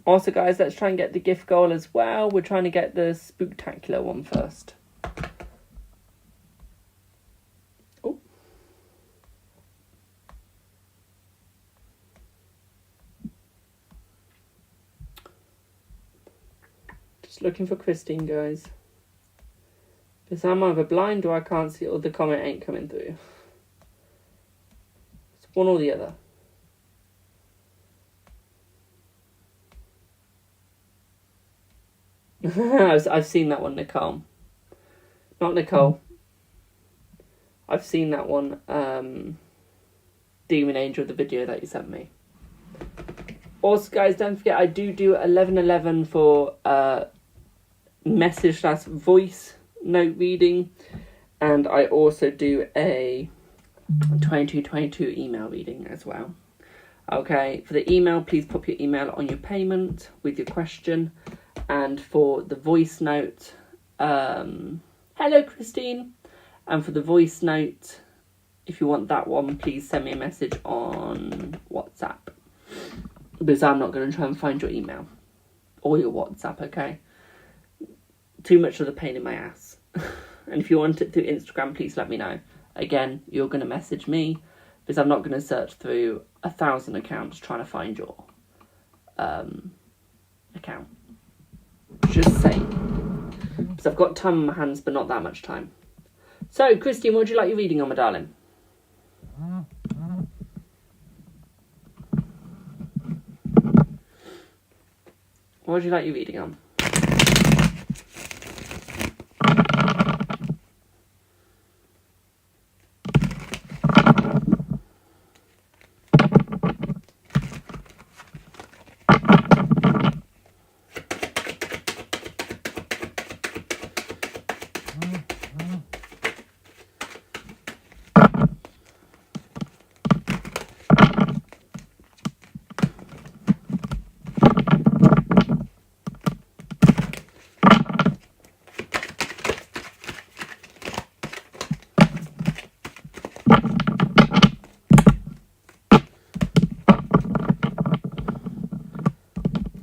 Also, guys, let's try and get the gift goal as well. We're trying to get the spooktacular one first. Oh. Just looking for Christine, guys. Because I'm either blind or I can't see, or the comment ain't coming through. It's one or the other. I've seen that one, Nicole. Not Nicole. I've seen that one, Demon Angel, the video that you sent me. Also, guys, don't forget I do 1111 for message / voice note reading, and I also do a 2222 email reading as well. Okay, for the email, please pop your email on your payment with your question, and for the voice note, hello Christine, and for the voice note, if you want that one, please send me a message on WhatsApp, because I'm not going to try and find your email or your WhatsApp, okay? Too much of the pain in my ass. And if you want it through Instagram, please let me know. Again, you're going to message me, because I'm not going to search through 1,000 accounts trying to find your account. Just saying. Because I've got time on my hands, but not that much time. So, Christine, what would you like your reading on, my darling? What would you like your reading on?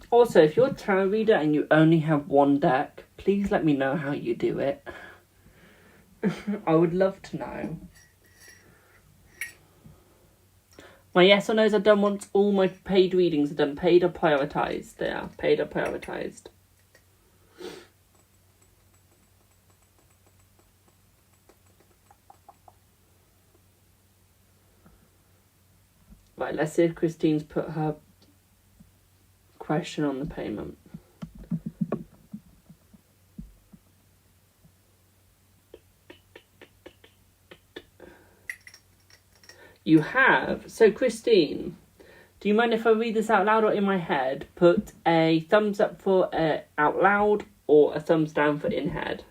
Also, if you're a tarot reader and you only have one deck, please let me know how you do it. I would love to know. My yes or no's are done once all my paid readings are done. Paid or prioritised? They are. Paid or prioritised. Right, let's see if Christine's put her question on the payment. You have. So, Christine, do you mind if I read this out loud or in my head? Put a thumbs up for out loud or a thumbs down for in head.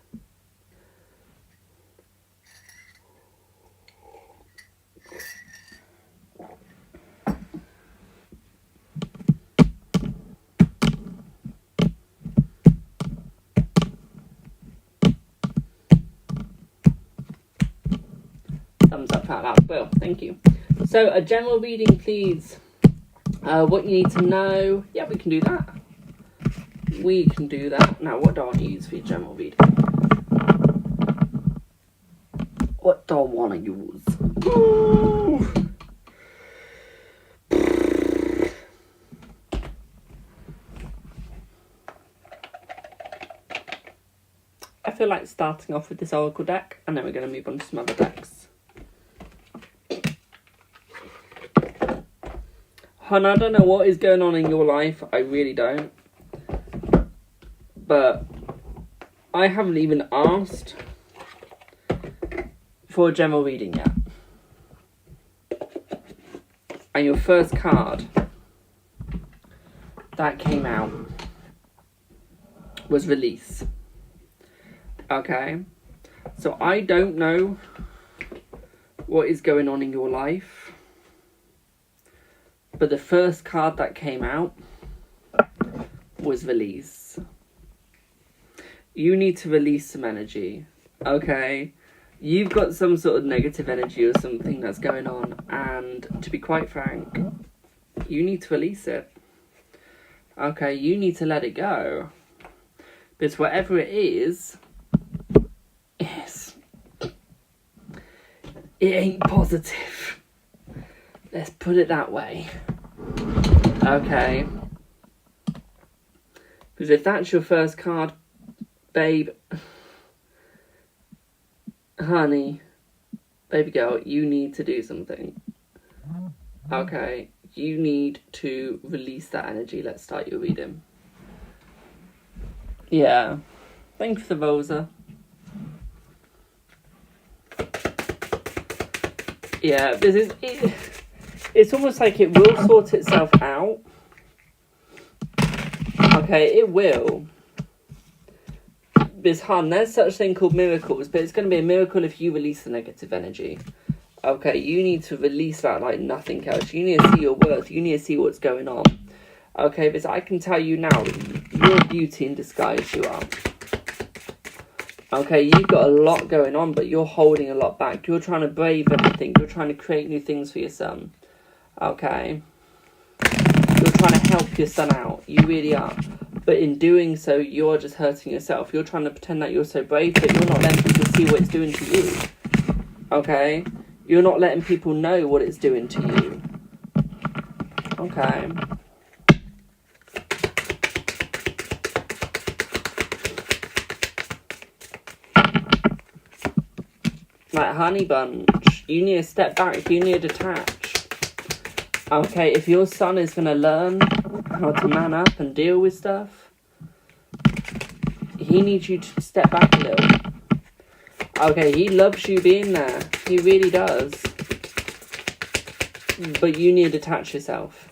Thumbs up out loud. Well, thank you. So, a general reading, please. What you need to know. Yeah, we can do that. We can do that. Now, what do I want to use for your general reading? What do I want to use? Ooh. I feel like starting off with this Oracle deck, and then we're going to move on to some other decks. Hun, I don't know what is going on in your life. I really don't. But I haven't even asked for a general reading yet. And your first card that came out was release. Okay? So I don't know what is going on in your life. But the first card that came out was release. You need to release some energy, okay? You've got some sort of negative energy or something that's going on, and to be quite frank, you need to release it. Okay, you need to let it go. Because whatever it is, it ain't positive. Let's put it that way. Okay. Because if that's your first card, babe, honey, baby girl, you need to do something. Okay. You need to release that energy. Let's start your reading. Yeah. Thank you for the Rosa. Yeah, this is... It's almost like it will sort itself out. Okay, it will. It's hard. There's such a thing called miracles, but it's going to be a miracle if you release the negative energy. Okay, you need to release that like nothing else. You need to see your worth. You need to see what's going on. Okay, because I can tell you now, you're a beauty in disguise, you are. Okay, you've got a lot going on, but you're holding a lot back. You're trying to brave everything. You're trying to create new things for your son. Okay? You're trying to help your son out. You really are. But in doing so, you're just hurting yourself. You're trying to pretend that you're so brave, but you're not letting people see what it's doing to you. Okay? You're not letting people know what it's doing to you. Okay? Like honey bunch, you need to step back, you need to detach. Okay, if your son is going to learn how to man up and deal with stuff, he needs you to step back a little. Okay, he loves you being there, he really does. But you need to detach yourself.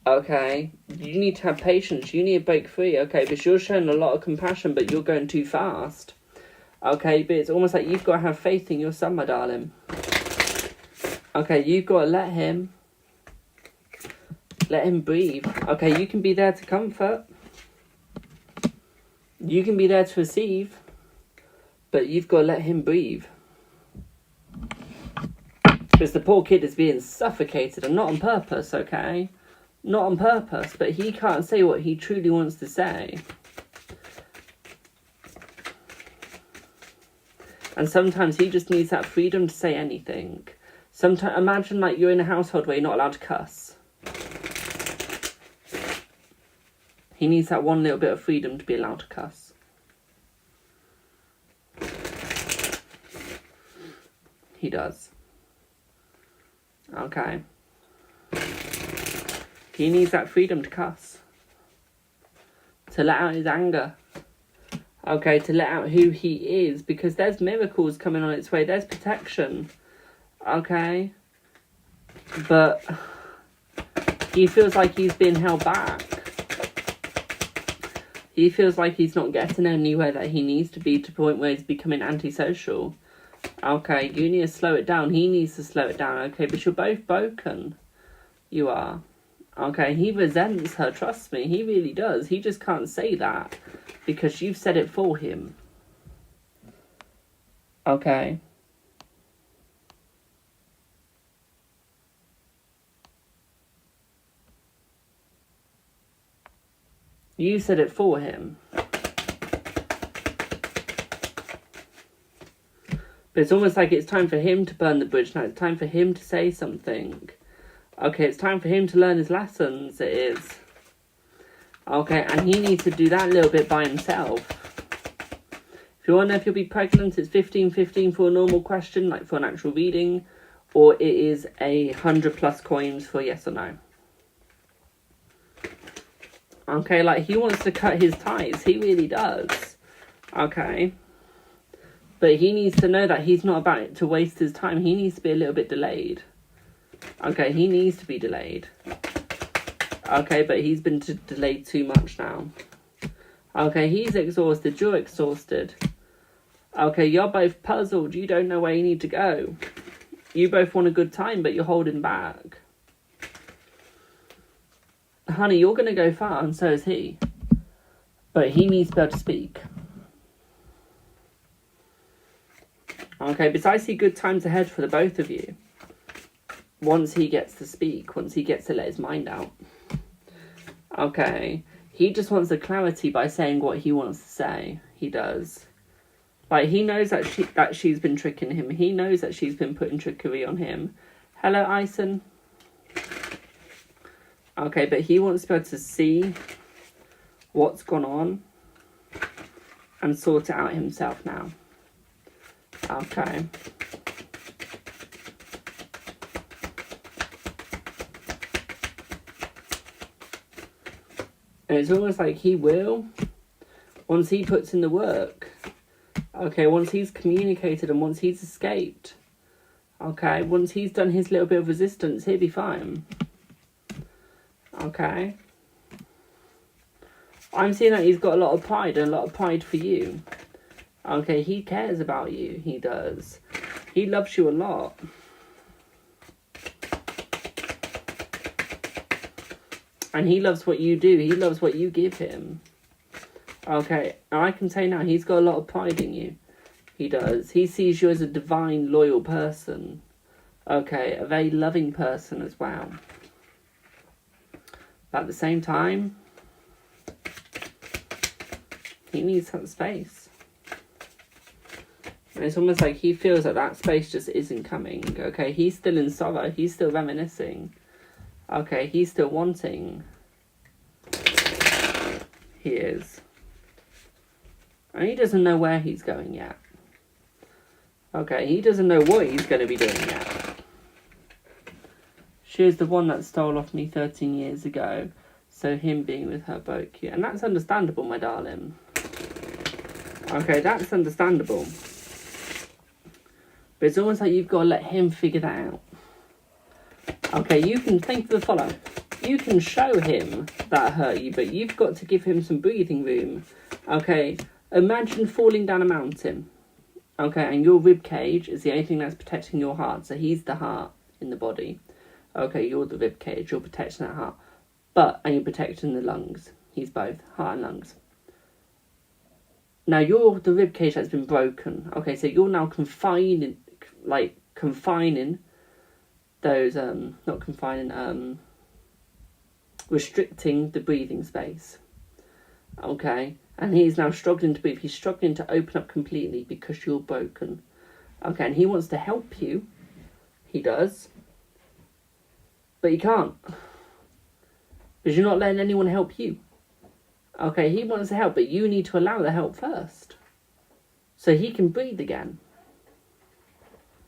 Okay, you need to have patience, you need to break free, okay, because you're showing a lot of compassion, but you're going too fast. Okay, but it's almost like you've got to have faith in your son, my darling. Okay, you've got to let him breathe. Okay, you can be there to comfort. You can be there to receive. But you've got to let him breathe. Because the poor kid is being suffocated, and not on purpose, okay? Not on purpose, but he can't say what he truly wants to say. And sometimes he just needs that freedom to say anything. Sometimes, imagine like you're in a household where you're not allowed to cuss. He needs that one little bit of freedom to be allowed to cuss. He does. Okay. He needs that freedom to cuss. To let out his anger. Okay, to let out who he is, because there's miracles coming on its way. There's protection. Okay? But he feels like he's being held back. He feels like he's not getting anywhere that he needs to be, to the point where he's becoming antisocial. Okay, you need to slow it down. He needs to slow it down, okay? But you're both broken. You are. Okay, he resents her, trust me. He really does. He just can't say that because you've said it for him. Okay. You said it for him. But it's almost like it's time for him to burn the bridge now. It's time for him to say something. Okay, it's time for him to learn his lessons. It is. Okay, and he needs to do that a little bit by himself. If you want to know if you'll be pregnant, it's 15-15 for a normal question, like for an actual reading. Or it is 100+ coins for yes or no. Okay, like he wants to cut his ties. He really does. Okay. But he needs to know that he's not about to waste his time. He needs to be a little bit delayed. Okay, he needs to be delayed. Okay, but he's been delayed too much now. Okay, he's exhausted. You're exhausted. Okay, you're both puzzled. You don't know where you need to go. You both want a good time, but you're holding back. Honey, you're going to go far, and so is he. But he needs to be able to speak. Okay, but I see good times ahead for the both of you. Once he gets to speak, once he gets to let his mind out. Okay, he just wants the clarity by saying what he wants to say. He does. Like, he knows that she's been tricking him. He knows that she's been putting trickery on him. Hello, Ison. Okay, but he wants to be able to see what's gone on and sort it out himself now. Okay. And it's almost like he will, once he puts in the work. Okay, once he's communicated and once he's escaped. Okay, once he's done his little bit of resistance, he'll be fine. Okay. I'm seeing that he's got a lot of pride and a lot of pride for you. Okay, he cares about you. He does. He loves you a lot. And he loves what you do. He loves what you give him. Okay, I can say now he's got a lot of pride in you. He does. He sees you as a divine, loyal person. Okay, a very loving person as well. But at the same time, he needs that space. And it's almost like he feels that that space just isn't coming. Okay, he's still in sorrow. He's still reminiscing. Okay, he's still wanting. He is. And he doesn't know where he's going yet. Okay, he doesn't know what he's going to be doing yet. She was the one that stole off me 13 years ago. So him being with her broke you. And that's understandable, my darling. Okay, that's understandable. But it's almost like you've got to let him figure that out. Okay, you can think of the follow. You can show him that hurt you, but you've got to give him some breathing room. Okay, imagine falling down a mountain. Okay, and your rib cage is the only thing that's protecting your heart. So he's the heart in the body. Okay, you're the rib cage. You're protecting that heart. And you're protecting the lungs. He's both, heart and lungs. Now you're the rib cage that's been broken. Okay, so you're now confining those, restricting the breathing space. Okay, and he's now struggling to breathe. He's struggling to open up completely because you're broken. Okay, and he wants to help you. He does. But he can't. Because you're not letting anyone help you. Okay, he wants to help, but you need to allow the help first. So he can breathe again.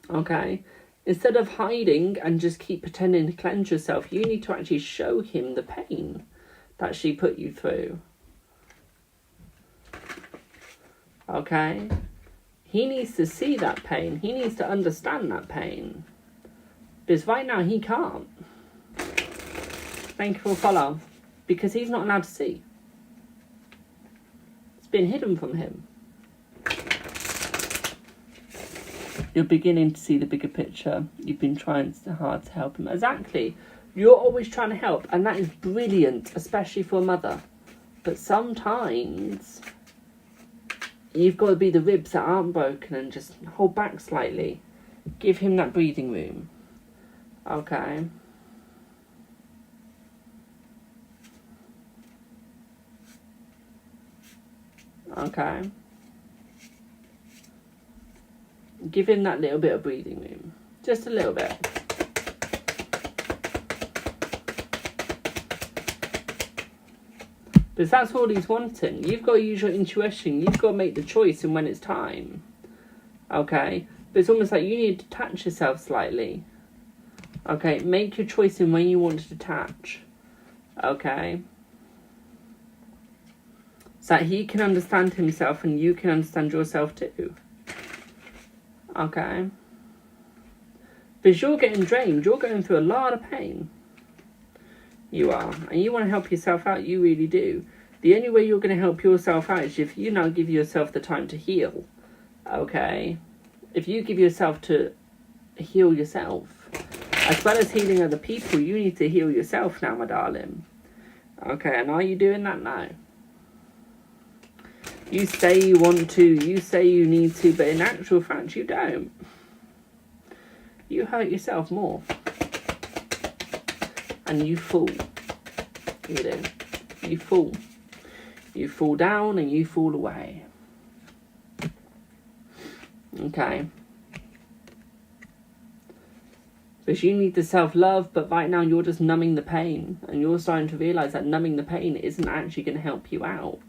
Okay? Instead of hiding and just keep pretending to cleanse yourself, you need to actually show him the pain that she put you through. Okay? He needs to see that pain. He needs to understand that pain. Because right now he can't. Thank you for follow. Because he's not allowed to see. It's been hidden from him. You're beginning to see the bigger picture. You've been trying so hard to help him. Exactly. You're always trying to help. And that is brilliant. Especially for a mother. But sometimes you've got to be the ribs that aren't broken and just hold back slightly. Give him that breathing room. Okay. Okay. Give him that little bit of breathing room. Just a little bit. Because that's all he's wanting. You've got to use your intuition. You've got to make the choice and when it's time. Okay? But it's almost like you need to detach yourself slightly. Okay? Make your choice in when you want to detach. Okay? So that he can understand himself and you can understand yourself too. Okay? Because you're getting drained. You're going through a lot of pain. You are. And you want to help yourself out. You really do. The only way you're going to help yourself out is if you now give yourself the time to heal. Okay? If you give yourself to heal yourself. As well as healing other people, you need to heal yourself now, my darling. Okay? And are you doing that now? You say you want to, you say you need to, but in actual fact you don't. You hurt yourself more. And you fall. You do. You fall. You fall down and you fall away. Okay. Because you need the self-love, but right now you're just numbing the pain. And you're starting to realise that numbing the pain isn't actually going to help you out.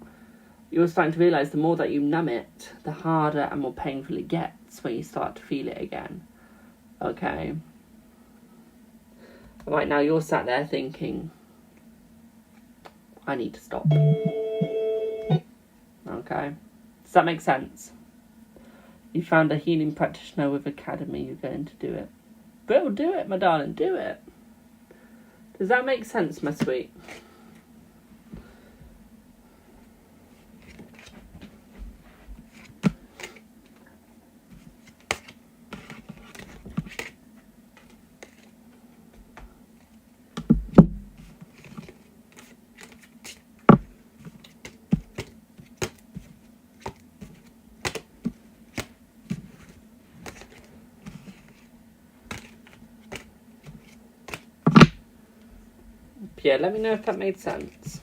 You're starting to realise the more that you numb it, the harder and more painful it gets when you start to feel it again. Okay? Right now you're sat there thinking, I need to stop. Okay? Does that make sense? You found a healing practitioner with Academy, you're going to do it. Bill, do it, my darling, do it. Does that make sense, my sweet? Yeah, let me know if that made sense.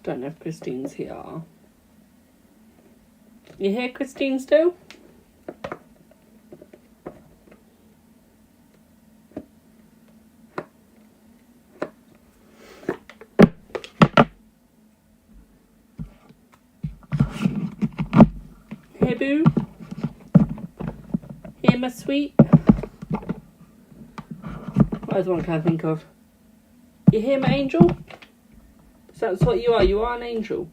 Don't know if Christine's here. You hear Christine still? Hey boo? Hey my sweet? What other one can I think of? You hear my angel? That's what you are. You are an angel.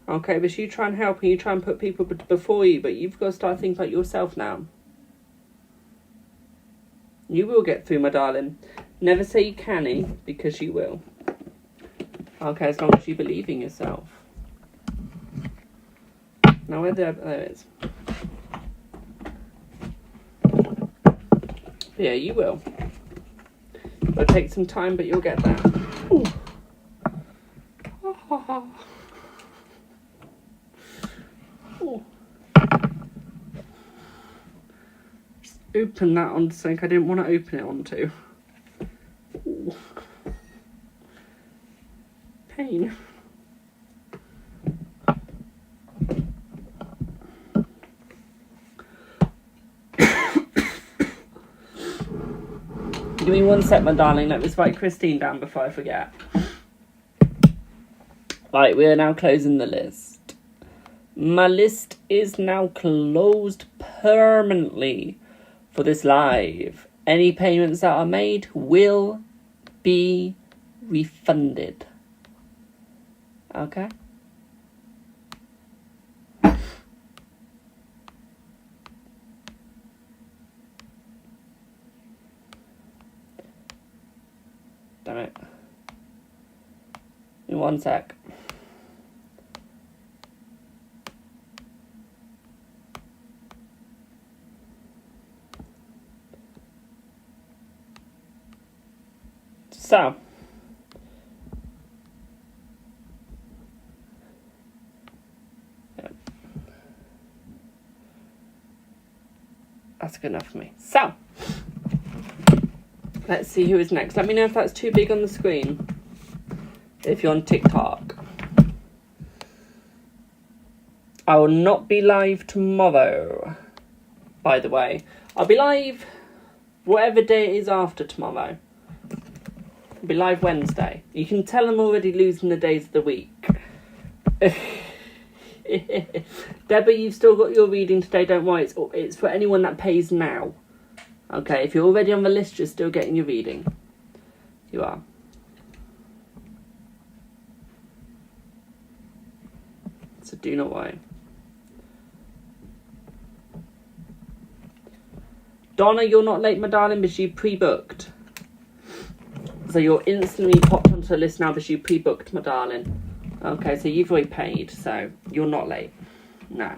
Okay, but you try and help and you try and put people before you, but you've got to start thinking about yourself now. You will get through, my darling. Never say you canny, because you will. Okay, as long as you believe in yourself. Now, there it is. But yeah, you will. It'll take some time, but you'll get there. Ooh. Oh. Just open that onto something I didn't want to open it onto. Ooh. Pain. Give me one sec, my darling. Let me just write Christine down before I forget. Right, we are now closing the list. My list is now closed permanently for this live. Any payments that are made will be refunded. Okay? Damn it. In one sec. So, yeah. That's good enough for me. So, let's see who is next. Let me know if that's too big on the screen. If you're on TikTok. I will not be live tomorrow, by the way. I'll be live whatever day it is after tomorrow. I'll be live Wednesday. You can tell I'm already losing the days of the week. Deborah, you've still got your reading today, don't worry. It's for anyone that pays now. Okay, if you're already on the list, you're still getting your reading. You are. So do not worry. Donna, you're not late, my darling, because you pre-booked. So you're instantly popped onto the list now because you pre-booked, my darling. Okay, so you've already paid, so you're not late. No.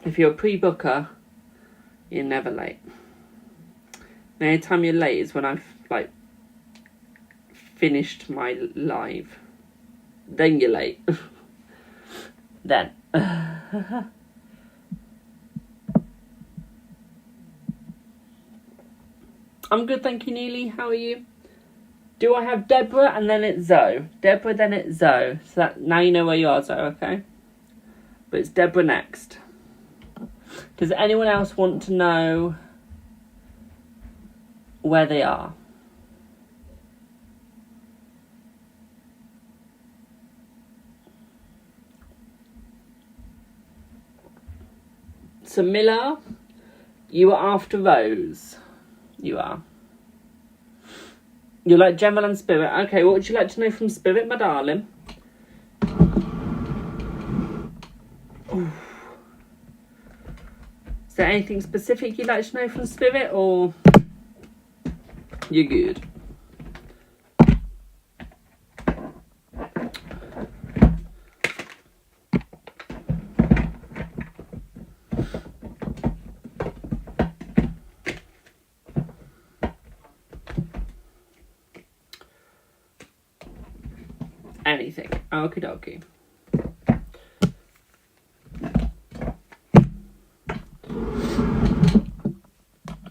If you're a pre-booker, you're never late. The only time you're late is when I've, finished my live. Then you're late. Then. I'm good, thank you, Neely. How are you? Do I have Deborah and then it's Zoe? Deborah, then it's Zoe. So that now you know where you are, Zoe, okay? But it's Deborah next. Does anyone else want to know where they are? So Miller, you are after Rose. You are. You like Gemma and Spirit. Okay, what would you like to know from Spirit, my darling? Ooh. there anything specific you'd like to know from Spirit, or you're good? Anything. Okie dokie.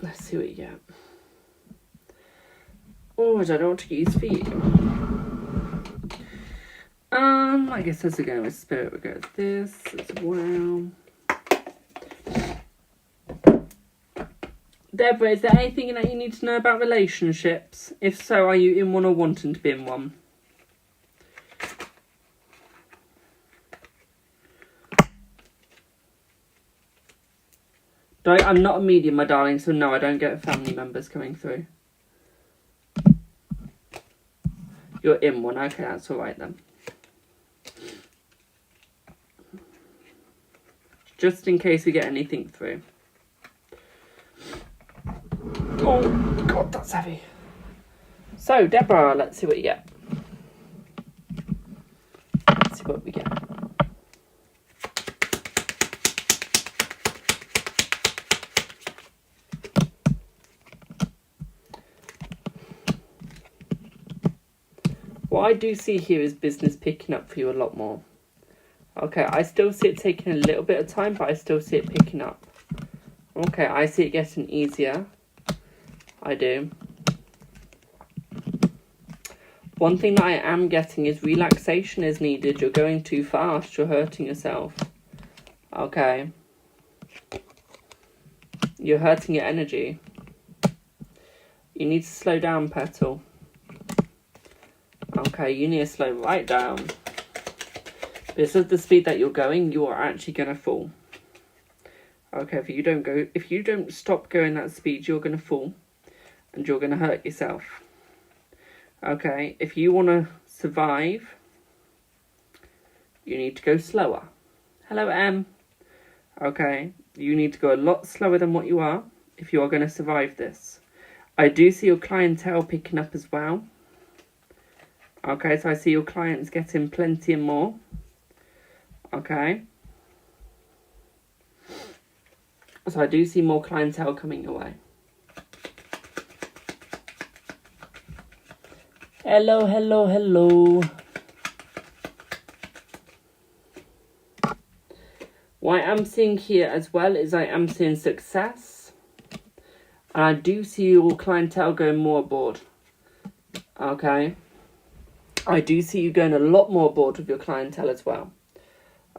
Let's see what you get. Oh, I don't know what to use for you. I guess as we go with Spirit, we'll go with this as well. Deborah, is there anything that you need to know about relationships? If so, are you in one or wanting to be in one? I'm not a medium, my darling, so no, I don't get family members coming through. You're in one, okay, that's alright then. Just in case we get anything through. Oh, God, that's heavy. So, Deborah, let's see what you get. Let's see what we get. What I do see here is business picking up for you a lot more. Okay, I still see it taking a little bit of time, but I still see it picking up. Okay, I see it getting easier. I do. One thing that I am getting is relaxation is needed. You're going too fast. You're hurting yourself. Okay. You're hurting your energy. You need to slow down, Petal. Okay, you need to slow right down. Because of the speed that you're going, you are actually going to fall. Okay, if you don't stop going that speed, you're going to fall. And you're going to hurt yourself. Okay, if you want to survive, you need to go slower. Hello, Em. Okay, you need to go a lot slower than what you are if you are going to survive this. I do see your clientele picking up as well. Okay, so I see your clients getting plenty and more. Okay. So I do see more clientele coming your way. Hello, hello, hello. What I am seeing here as well is I am seeing success. And I do see your clientele going more aboard. Okay. I do see you going a lot more aboard with your clientele as well.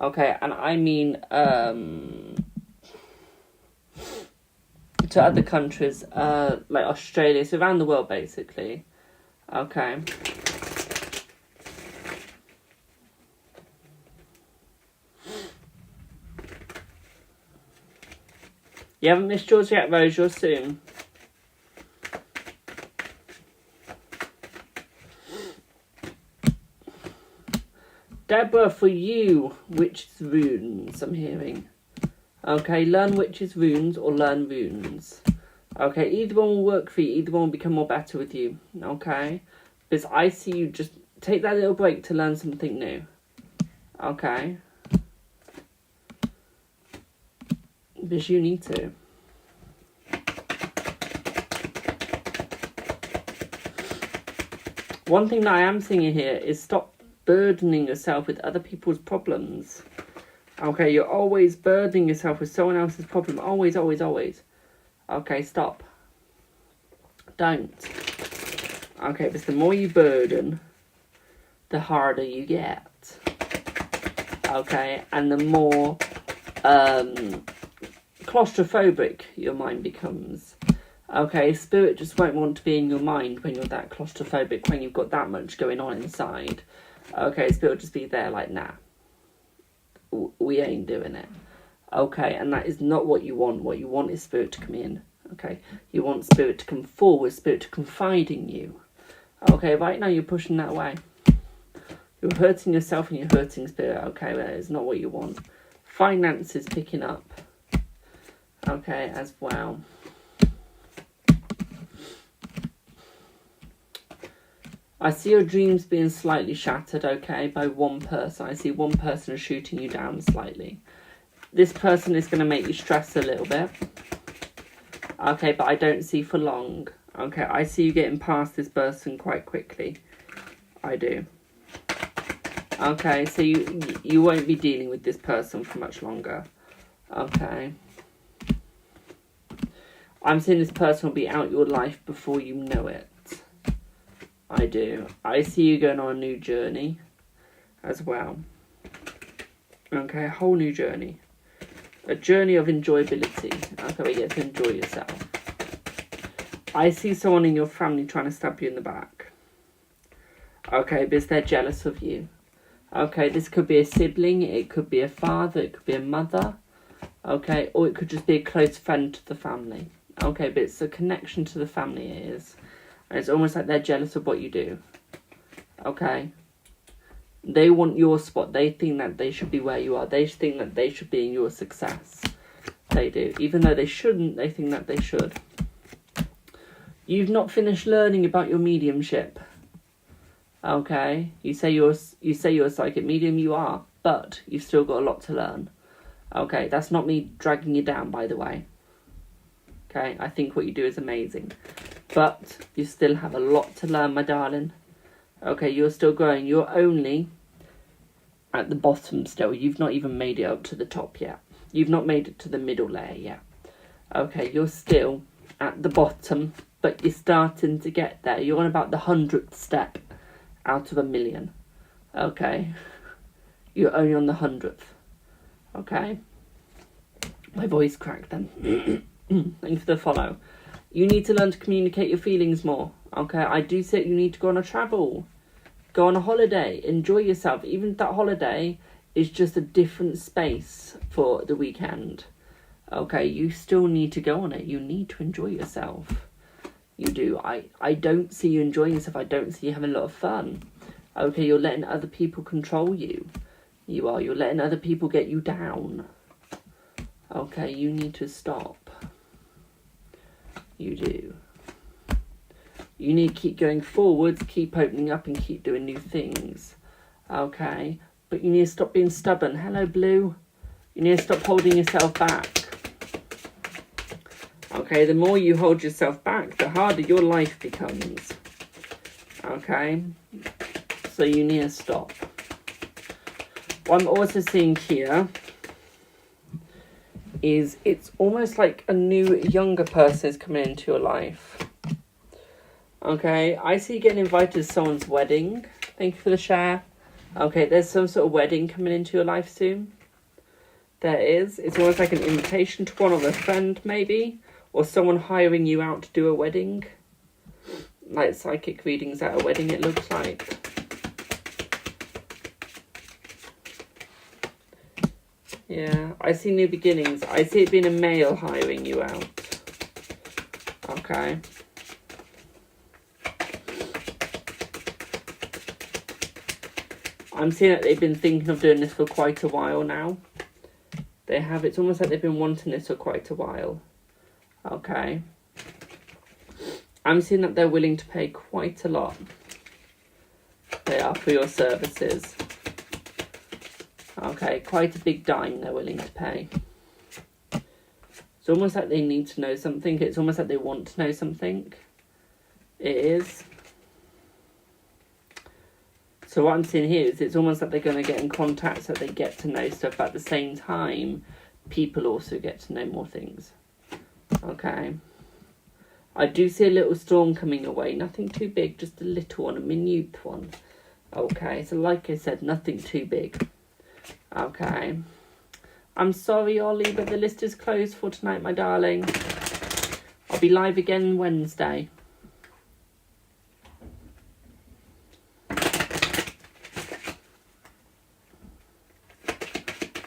Okay, and I mean to other countries, like Australia, so around the world basically. Okay. You haven't missed yours yet, Rose, you're soon. Deborah, for you, witches' runes, I'm hearing. Okay, learn witches' runes or learn runes. Okay, either one will work for you, either one will become more better with you. Okay? Because I see you just take that little break to learn something new. Okay? Because you need to. One thing that I am seeing here is stop burdening yourself with other people's problems. Okay, you're always burdening yourself with someone else's problem. Always, always, always. Okay, stop. Don't. Okay, because the more you burden, the harder you get. Okay, and the more claustrophobic your mind becomes. Okay, spirit just won't want to be in your mind when you're that claustrophobic, when you've got that much going on inside. Okay, spirit will just be there like, nah, we ain't doing it. Okay, and that is not what you want. What you want is spirit to come in. Okay, you want spirit to come forward, spirit to confide in you. Okay, right now you're pushing that away. You're hurting yourself and you're hurting spirit. Okay, that is not what you want. Finances picking up. Okay, as well. I see your dreams being slightly shattered, okay, by one person. I see one person shooting you down slightly. This person is going to make you stress a little bit. Okay, but I don't see for long. Okay, I see you getting past this person quite quickly. I do. Okay, so you won't be dealing with this person for much longer. Okay. I'm seeing this person will be out your life before you know it. I do. I see you going on a new journey as well. Okay, a whole new journey. A journey of enjoyability. Okay, we get to enjoy yourself. I see someone in your family trying to stab you in the back. Okay, because they're jealous of you. Okay, this could be a sibling, it could be a father, it could be a mother. Okay, or it could just be a close friend to the family. Okay, but it's a connection to the family, it is. And it's almost like they're jealous of what you do. Okay? They want your spot. They think that they should be where you are. They think that they should be in your success. They do. Even though they shouldn't, they think that they should. You've not finished learning about your mediumship. Okay? You say you're a psychic medium, you are. But you've still got a lot to learn. Okay? That's not me dragging you down, by the way. Okay? I think what you do is amazing. But you still have a lot to learn, my darling. Okay, you're still growing. You're only at the bottom still. You've not even made it up to the top yet. You've not made it to the middle layer yet. Okay, you're still at the bottom, but you're starting to get there. You're on about the 100th step out of 1,000,000. Okay? You're only on the 100th. Okay? My voice cracked then. Thank you for the follow. You need to learn to communicate your feelings more. Okay, I do say you need to go on a travel. Go on a holiday. Enjoy yourself. Even if that holiday is just a different space for the weekend. Okay, you still need to go on it. You need to enjoy yourself. You do. I don't see you enjoying yourself. I don't see you having a lot of fun. Okay, you're letting other people control you. You are. You're letting other people get you down. Okay, you need to stop. You do. You need to keep going forwards, keep opening up and keep doing new things. Okay? But you need to stop being stubborn. Hello, Blue. You need to stop holding yourself back. Okay? The more you hold yourself back, the harder your life becomes. Okay? So you need to stop. What I'm also seeing here is it's almost like a new, younger person is coming into your life. Okay, I see you getting invited to someone's wedding. Thank you for the share. Okay, there's some sort of wedding coming into your life soon. There is. It's almost like an invitation to one of a friend, maybe. Or someone hiring you out to do a wedding. Like psychic readings at a wedding, it looks like. Yeah, I see new beginnings. I see it being a male hiring you out. Okay. I'm seeing that they've been thinking of doing this for quite a while now. They have. It's almost like they've been wanting this for quite a while. Okay. I'm seeing that they're willing to pay quite a lot. They are for your services. Okay, quite a big dime they're willing to pay. It's almost like they need to know something. It's almost like they want to know something. It is. So what I'm seeing here is it's almost like they're going to get in contact so they get to know stuff. But at the same time, people also get to know more things. Okay. I do see a little storm coming away. Nothing too big, just a little one, a minute one. Okay, so like I said, nothing too big. Okay. I'm sorry, Ollie, but the list is closed for tonight, my darling. I'll be live again Wednesday.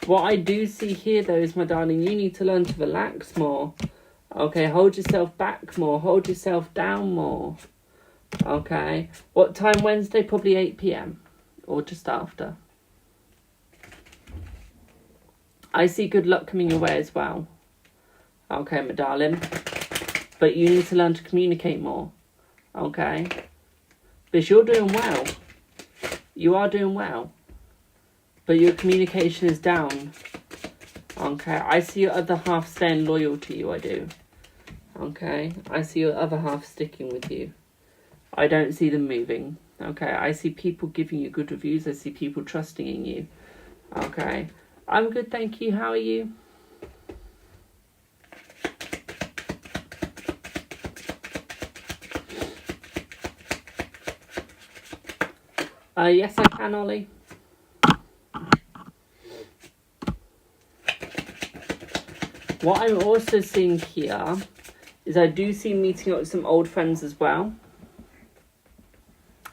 What I do see here, though, is, my darling, you need to learn to relax more. Okay, hold yourself back more. Hold yourself down more. Okay. What time Wednesday? Probably 8 p.m. or just after. I see good luck coming your way as well. Okay, my darling. But you need to learn to communicate more. Okay? Because you're doing well. You are doing well. But your communication is down. Okay? I see your other half staying loyal to you, I do. Okay? I see your other half sticking with you. I don't see them moving. Okay? I see people giving you good reviews. I see people trusting in you. Okay? I'm good, thank you. How are you? Yes, I can, Ollie. What I'm also seeing here is I do see meeting up with some old friends as well.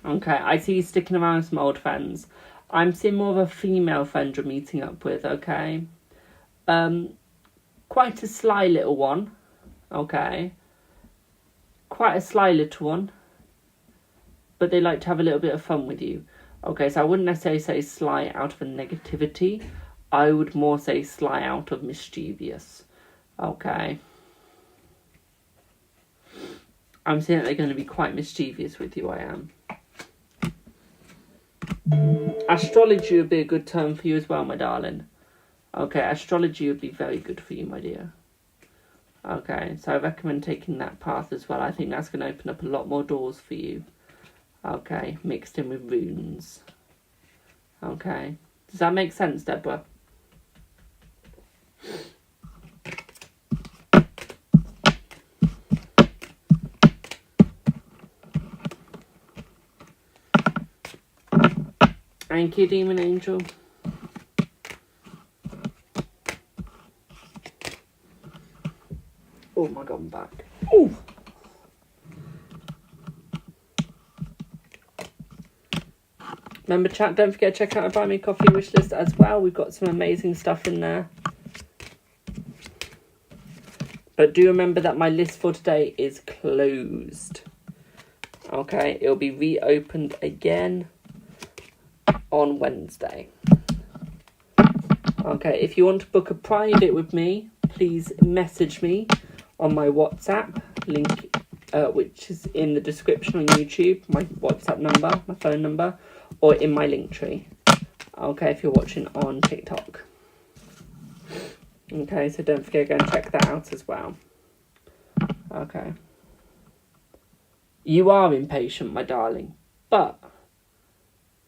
Okay, I see you sticking around with some old friends. I'm seeing more of a female friend you're meeting up with, okay? Quite a sly little one, okay? Quite a sly little one. But they like to have a little bit of fun with you. Okay, so I wouldn't necessarily say sly out of a negativity. I would more say sly out of mischievous. Okay. I'm seeing that they're going to be quite mischievous with you, I am. Astrology would be a good term for you as well, my darling. Okay, astrology would be very good for you, my dear. Okay, so I recommend taking that path as well. I think that's going to open up a lot more doors for you. Okay, mixed in with runes. Okay. Does that make sense, Deborah? Thank you, Demon Angel. Oh my god, I'm back. Ooh. Remember, chat, don't forget to check out our Buy Me Coffee wishlist as well. We've got some amazing stuff in there. But do remember that my list for today is closed. Okay, it'll be reopened again on Wednesday. Okay, if you want to book a private with me, please message me on my WhatsApp link, which is in the description on YouTube, my WhatsApp number, my phone number, or in my link tree. Okay, if you're watching on TikTok. Okay, so don't forget to go and check that out as well. Okay. You are impatient, my darling, but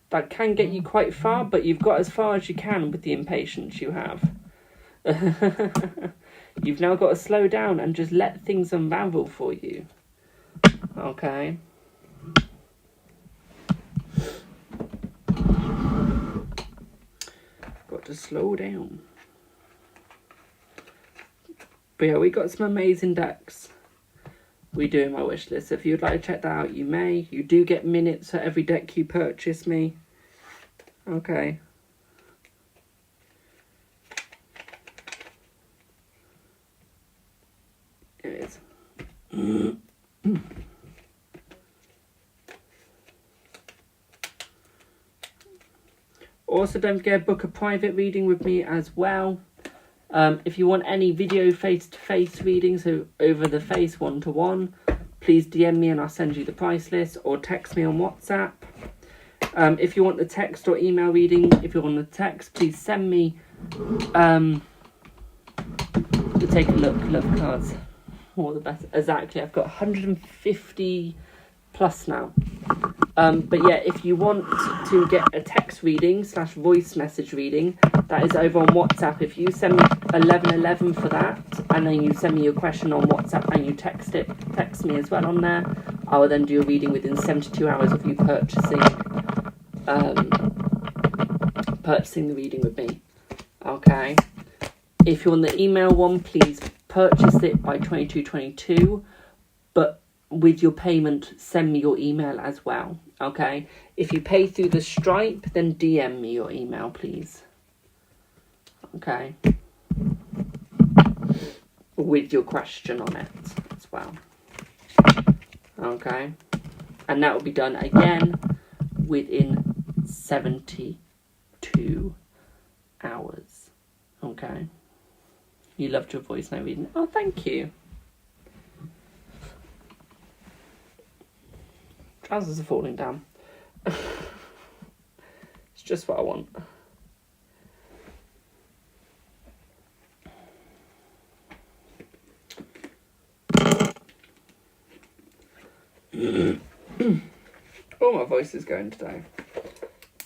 that can get you quite far, but you've got as far as you can with the impatience you have. You've now got to slow down and just let things unravel for you. Okay. Got to slow down. But yeah, we got some amazing decks we do in my wish list. So if you'd like to check that out, you may. You do get minutes for every deck you purchase me. Okay. It is. Also, don't forget to book a private reading with me as well. If you want any video face-to-face reading, so over the face, one-to-one, please DM me and I'll send you the price list, or text me on WhatsApp. If you want the text or email reading, if you want the text, please send me. To take a look, love cards. All the best. Exactly, I've got 150 plus now. But yeah, if you want to get a text reading / voice message reading, that is over on WhatsApp. If you send me 1111 for that, and then you send me your question on WhatsApp and you text me as well on there, I will then do a reading within 72 hours of you purchasing the reading with me. Okay. If you want the email one, please purchase it by 2222, but with your payment, send me your email as well. Okay. If you pay through the Stripe, then DM me your email, please. Okay. With your question on it as well. Okay. And that will be done again within 72 hours. Okay. You loved your voice note reading. Oh, thank you. Trousers are falling down. It's just what I want. Oh, my voice is going today.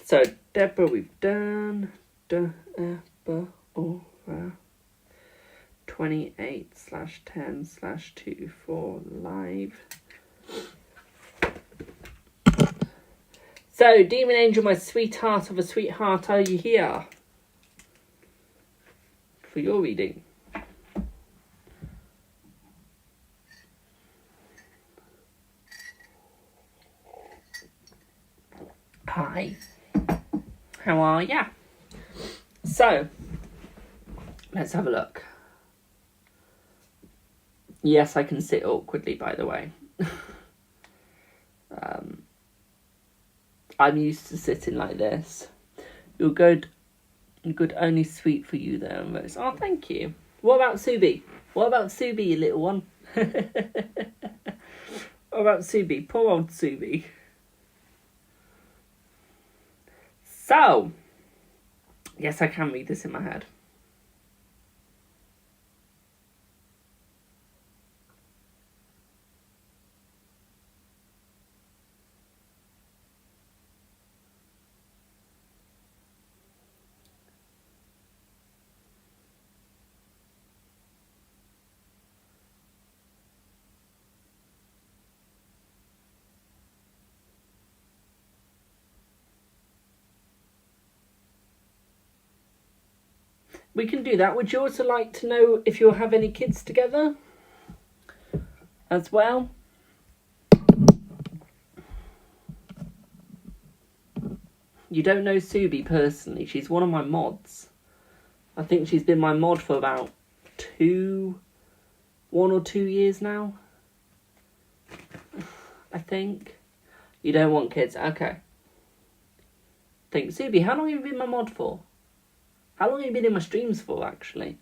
So, Deborah, we've done. Deborah, 28/10/24 live. So, Demon Angel, my sweetheart of a sweetheart, are you here? For your reading. Hi. How are ya? So, let's have a look. Yes, I can sit awkwardly, by the way. I'm used to sitting like this. You're good. Good, only sweet for you there, Rose. Oh, thank you. What about Subi? What about Subi, you little one? What about Subi? Poor old Subi. So, yes, I can read this in my head. We can do that. Would you also like to know if you'll have any kids together as well? You don't know Subi personally. She's one of my mods. I think she's been my mod for about 1 or 2 years now. I think. You don't want kids. Okay. Think, Subi, how long have you been my mod for? How long have you been in my streams for, actually?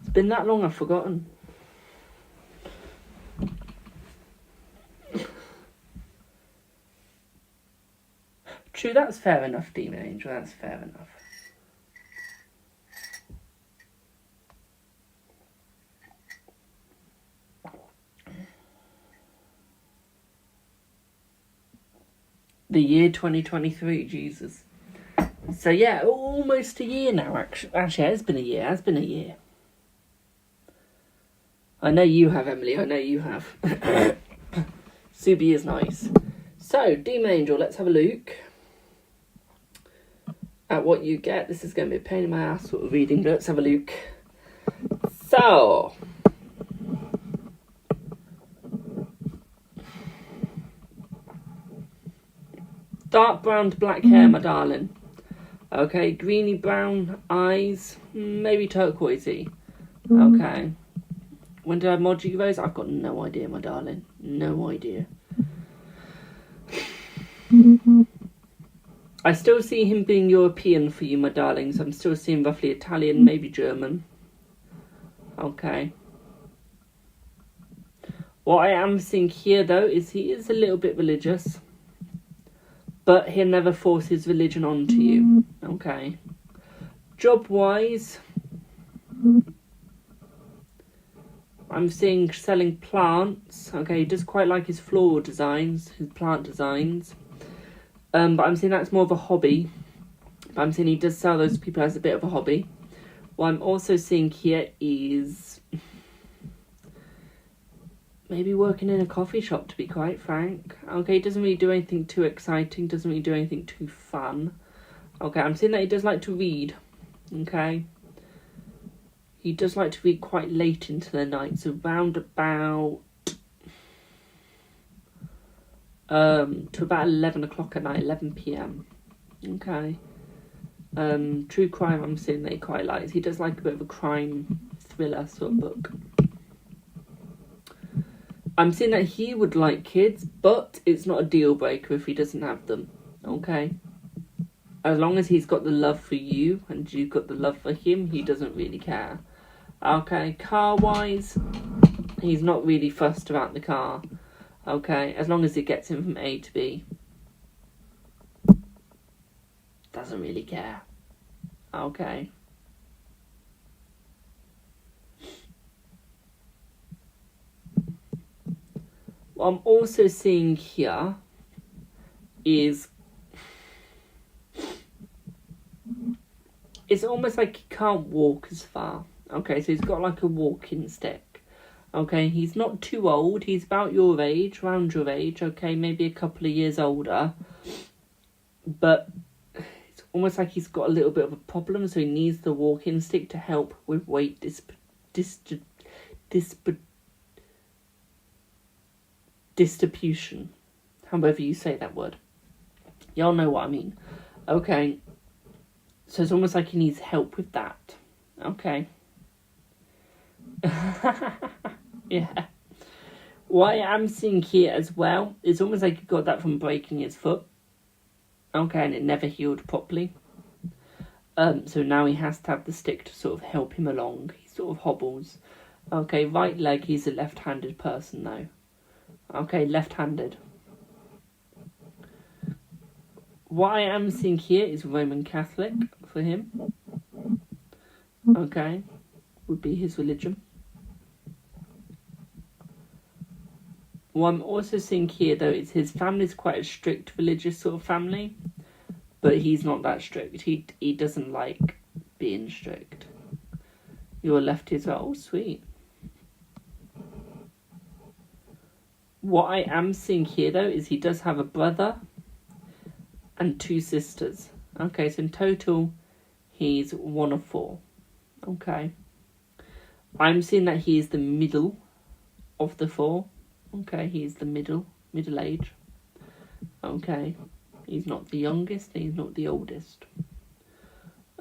It's been that long, I've forgotten. True, that's fair enough, Demon Angel. That's fair enough. The year 2023, Jesus. So yeah, almost a year now, actually. Actually, it's been a year. It has been a year. I know you have, Emily. I know you have. Subi is nice. So, Demon Angel, let's have a look at what you get. This is going to be a pain in my ass sort of reading, but let's have a look. So, dark brown to black hair, my darling. Okay, greeny brown eyes, maybe turquoisey. Okay. When did I mod you, Rose? I've got no idea, my darling. No idea. I still see him being European for you, my darlings. I'm still seeing roughly Italian, maybe German. Okay. What I am seeing here, though, is he is a little bit religious. But he'll never force his religion onto you. Okay. Job-wise, I'm seeing selling plants. Okay, he does quite like his floral designs, his plant designs. But I'm seeing that's more of a hobby. But I'm seeing he does sell those to people as a bit of a hobby. What I'm also seeing here is maybe working in a coffee shop, to be quite frank. Okay, he doesn't really do anything too exciting, doesn't really do anything too fun. Okay, I'm seeing that he does like to read. Okay. He does like to read quite late into the night, so round about to about 11 o'clock at night, 11 p.m. Okay. True crime, I'm seeing that he quite likes. He does like a bit of a crime thriller sort of book. I'm seeing that he would like kids, but it's not a deal breaker if he doesn't have them. Okay? As long as he's got the love for you and you've got the love for him, he doesn't really care. Okay, car-wise, he's not really fussed about the car. Okay, as long as it gets him from A to B. Doesn't really care. Okay. What I'm also seeing here is it's almost like he can't walk as far. Okay, so he's got like a walking stick. Okay, he's not too old. He's about your age, around your age. Okay, maybe a couple of years older. But it's almost like he's got a little bit of a problem, so he needs the walking stick to help with weight distribution. However you say that word. Y'all know what I mean. Okay. So it's almost like he needs help with that. Okay. Yeah. What I am seeing here as well, it's almost like he got that from breaking his foot. Okay, and it never healed properly. So now he has to have the stick to sort of help him along. He sort of hobbles. Okay, right leg, he's a left-handed person though. Okay, left-handed. What I am seeing here is Roman Catholic for him. Okay, would be his religion. What I'm also seeing here though is his family's quite a strict religious sort of family. But he's not that strict. He doesn't like being strict. You're lefty as well. Oh, sweet. What I am seeing here, though, is he does have a brother and 2 sisters. Okay, so in total, he's 1 of 4. Okay. I'm seeing that he is the middle of the 4. Okay, he's the middle age. Okay. He's not the youngest, and he's not the oldest.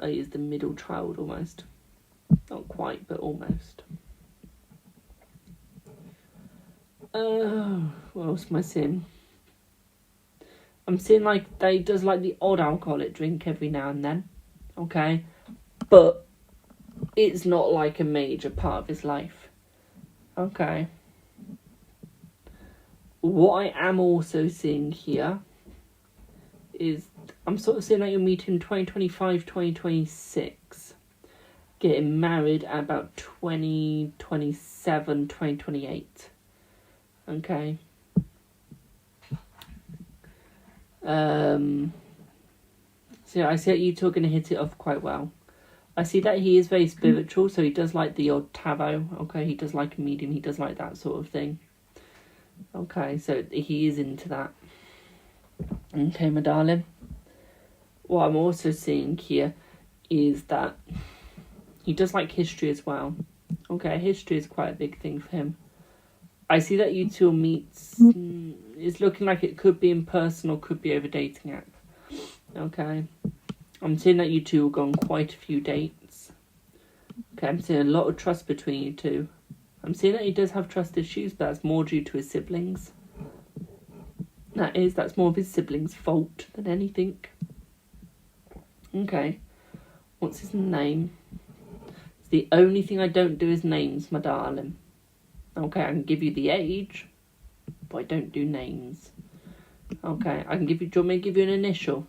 He's the middle child, almost. Not quite, but almost. What else am I seeing? I'm seeing like that he does like the odd alcoholic drink every now and then. Okay? But it's not like a major part of his life. Okay. What I am also seeing here is I'm sort of seeing that you're meeting 2025, 2026. Getting married at about 2027, 2028. Okay. So yeah, I see that you two are going to hit it off quite well. I see that he is very spiritual, so he does like the odd tarot. Okay, he does like a medium, he does like that sort of thing. Okay, so he is into that. Okay, my darling. What I'm also seeing here is that he does like history as well. Okay, history is quite a big thing for him. I see that you two meet. It's looking like it could be in person or could be over dating app. Okay. I'm seeing that you two have gone quite a few dates. Okay, I'm seeing a lot of trust between you two. I'm seeing that he does have trust issues, but that's more due to his siblings. That's more of his siblings' fault than anything. Okay. What's his name? It's the only thing I don't do is names, my darling. Okay, I can give you the age, but I don't do names. Okay, I can give you... Do you want me to give you an initial?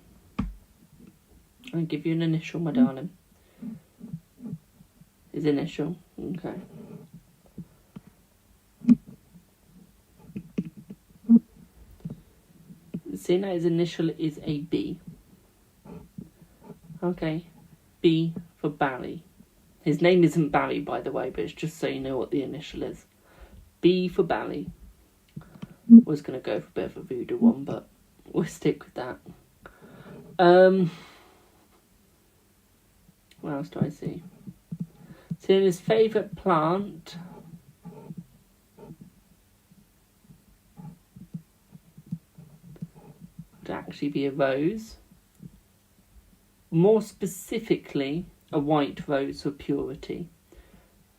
I'll give you an initial, my darling. His initial. Okay. Seeing that his initial is a B. Okay. B for Barry. His name isn't Barry, by the way, but it's just so you know what the initial is. B for Barry. I was going to go for a bit of a voodoo one, but we'll stick with that. What else do I see? Seeing his favourite plant... to actually be a rose. More specifically, a white rose for purity.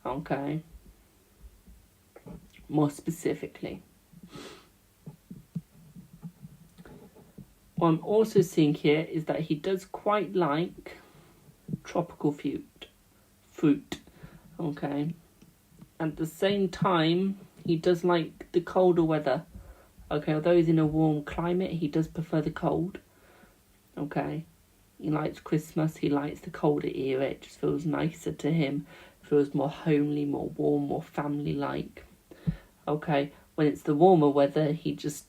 Okay. More specifically. What I'm also seeing here is that he does quite like tropical fruit. Okay. At the same time, he does like the colder weather. Okay, although he's in a warm climate, he does prefer the cold. Okay. He likes Christmas, he likes the colder era, it just feels nicer to him. Feels more homely, more warm, more family-like. Okay, when it's the warmer weather, he just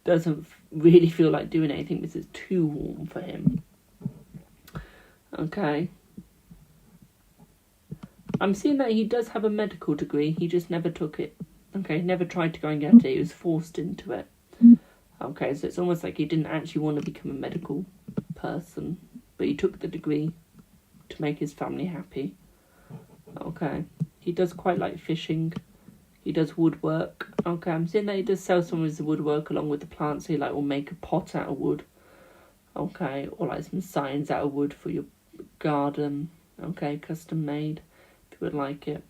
doesn't really feel like doing anything because it's too warm for him. Okay. I'm seeing that he does have a medical degree, he just never took it. Okay, never tried to go and get it, he was forced into it. Okay, so it's almost like he didn't actually want to become a medical person, but he took the degree to make his family happy. Okay, he does quite like fishing. He does woodwork. Okay, I'm seeing that he does sell some of his woodwork along with the plants. So he will make a pot out of wood. Okay, or like some signs out of wood for your garden. Okay, custom made if you would like it.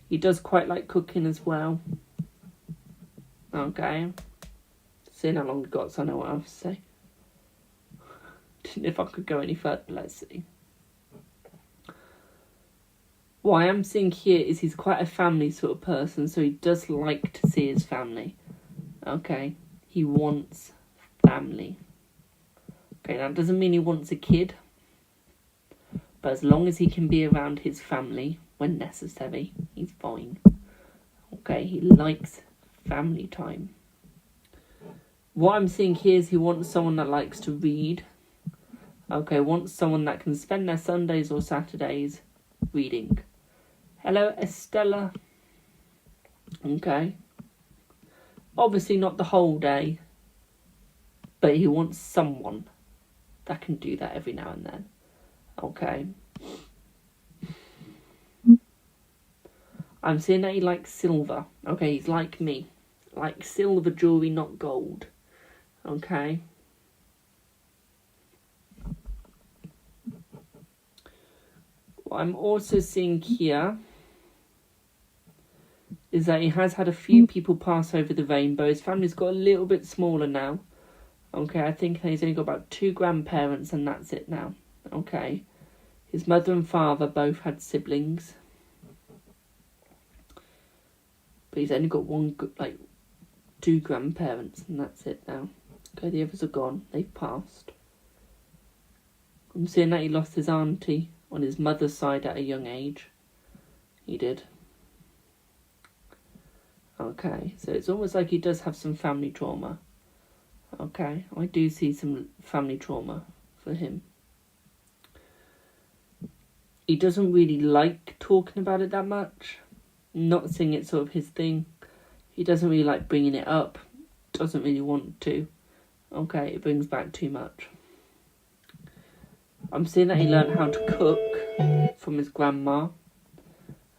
He does quite like cooking as well. Okay, seeing how long we got, so I know what I have to say. Didn't know if I could go any further. Let's see. What I am seeing here is he's quite a family sort of person, so he does like to see his family. Okay, he wants family. Okay, that doesn't mean he wants a kid, but as long as he can be around his family when necessary, he's fine. Okay, he likes family time. What I'm seeing here is he wants someone that likes to read. Okay, wants someone that can spend their Sundays or Saturdays reading. Hello, Estella. Okay. Obviously not the whole day, but he wants someone that can do that every now and then. Okay. I'm seeing that he likes silver. Okay, he's like me. Like silver jewellery, not gold. Okay. What I'm also seeing here is that he has had a few people pass over the rainbow. His family's got a little bit smaller now. Okay, I think he's only got about 2 grandparents and that's it now. Okay. His mother and father both had siblings. But he's only got 2 grandparents and that's it now. Okay, the others are gone. They've passed. I'm seeing that he lost his auntie on his mother's side at a young age. He did. Okay, so it's almost like he does have some family trauma. Okay, I do see some family trauma for him. He doesn't really like talking about it that much. Not saying it's sort of his thing. He doesn't really like bringing it up. Doesn't really want to. Okay, it brings back too much. I'm seeing that he learned how to cook from his grandma.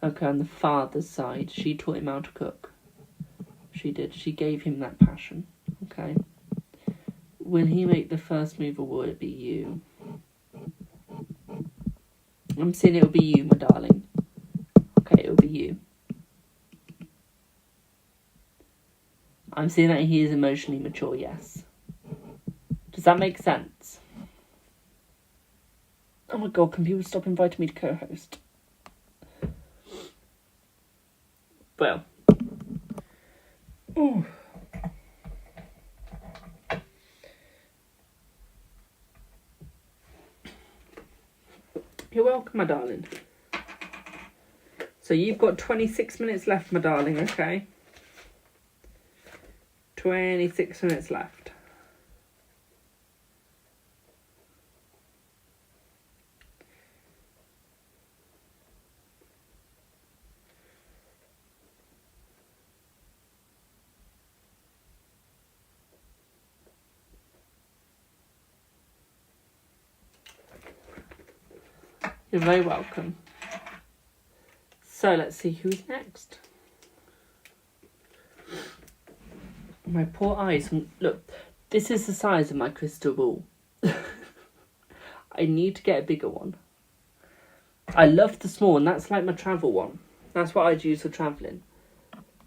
Okay, on the father's side, she taught him how to cook. She did. She gave him that passion. Okay. Will he make the first move or will it be you? I'm seeing it'll be you, my darling. Okay, it'll be you. I'm seeing that he is emotionally mature, yes. Does that make sense? Oh my god, can people stop inviting me to co-host? Well. Ooh. You're welcome, my darling. So you've got 26 minutes left, my darling, okay? 26 minutes left. You're very welcome. So let's see who's next. My poor eyes. Look, this is the size of my crystal ball. I need to get a bigger one. I love the small one. That's like my travel one. That's what I'd use for travelling.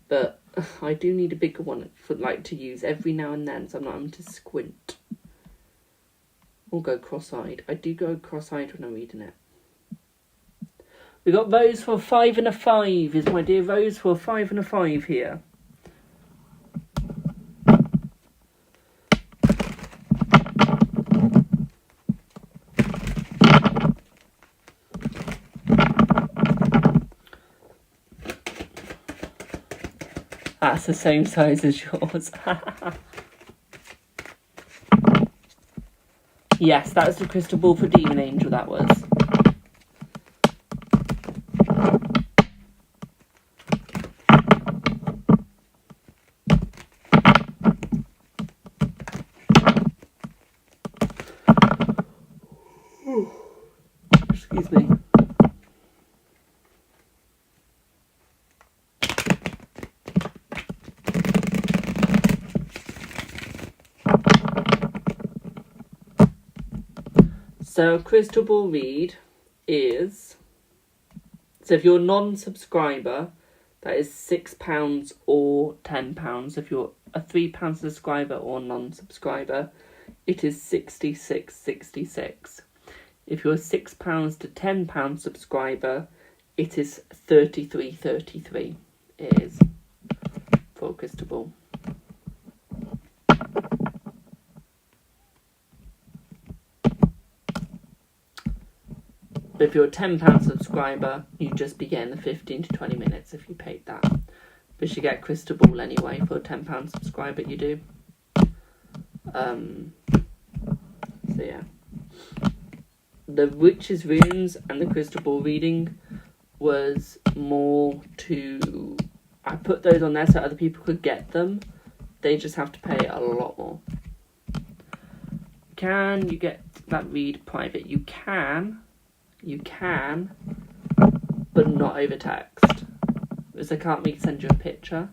But I do need a bigger one for to use every now and then, so I'm not having to squint. Or go cross-eyed. I do go cross-eyed when I'm reading it. We got Rose for 5 and a 5. Is my dear Rose for 5 and a 5 here? That's the same size as yours. Yes, that was the crystal ball for Demon Angel, that was. Excuse me. So a crystal ball read is, so if you're a non-subscriber, that is £6 or £10. If you're a £3 subscriber or non-subscriber, it is 66.66. If you're a £6 to £10 subscriber, it is 33.33. It is for a crystal ball. But if you're a £10 subscriber, you just be getting the 15 to 20 minutes if you paid that. But you get crystal ball anyway for a £10 subscriber, you do. So yeah. The Witch's Runes and the crystal ball reading was more to... I put those on there so other people could get them. They just have to pay a lot more. Can you get that read private? You can, but not over text. Because I can't send you a picture.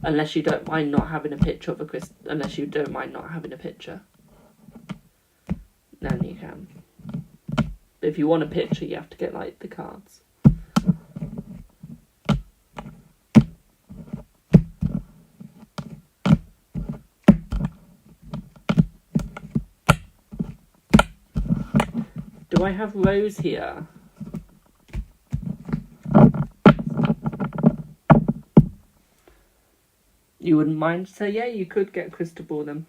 Unless you don't mind not having a picture of a crystal. Unless you don't mind not having a picture. Then you can. But if you want a picture, you have to get like the cards. Do I have Rose here? You wouldn't mind? So yeah, you could get crystal ball then.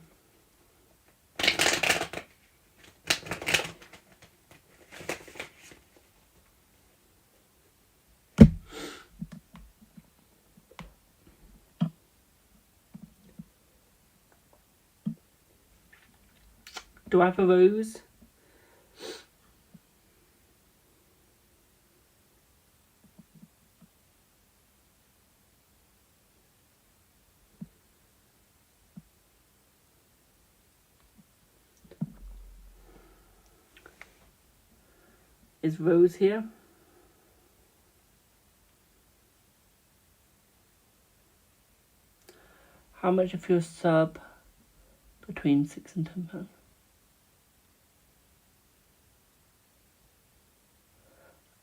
Do I have a Rose? Is Rose here? How much of your sub between £6 and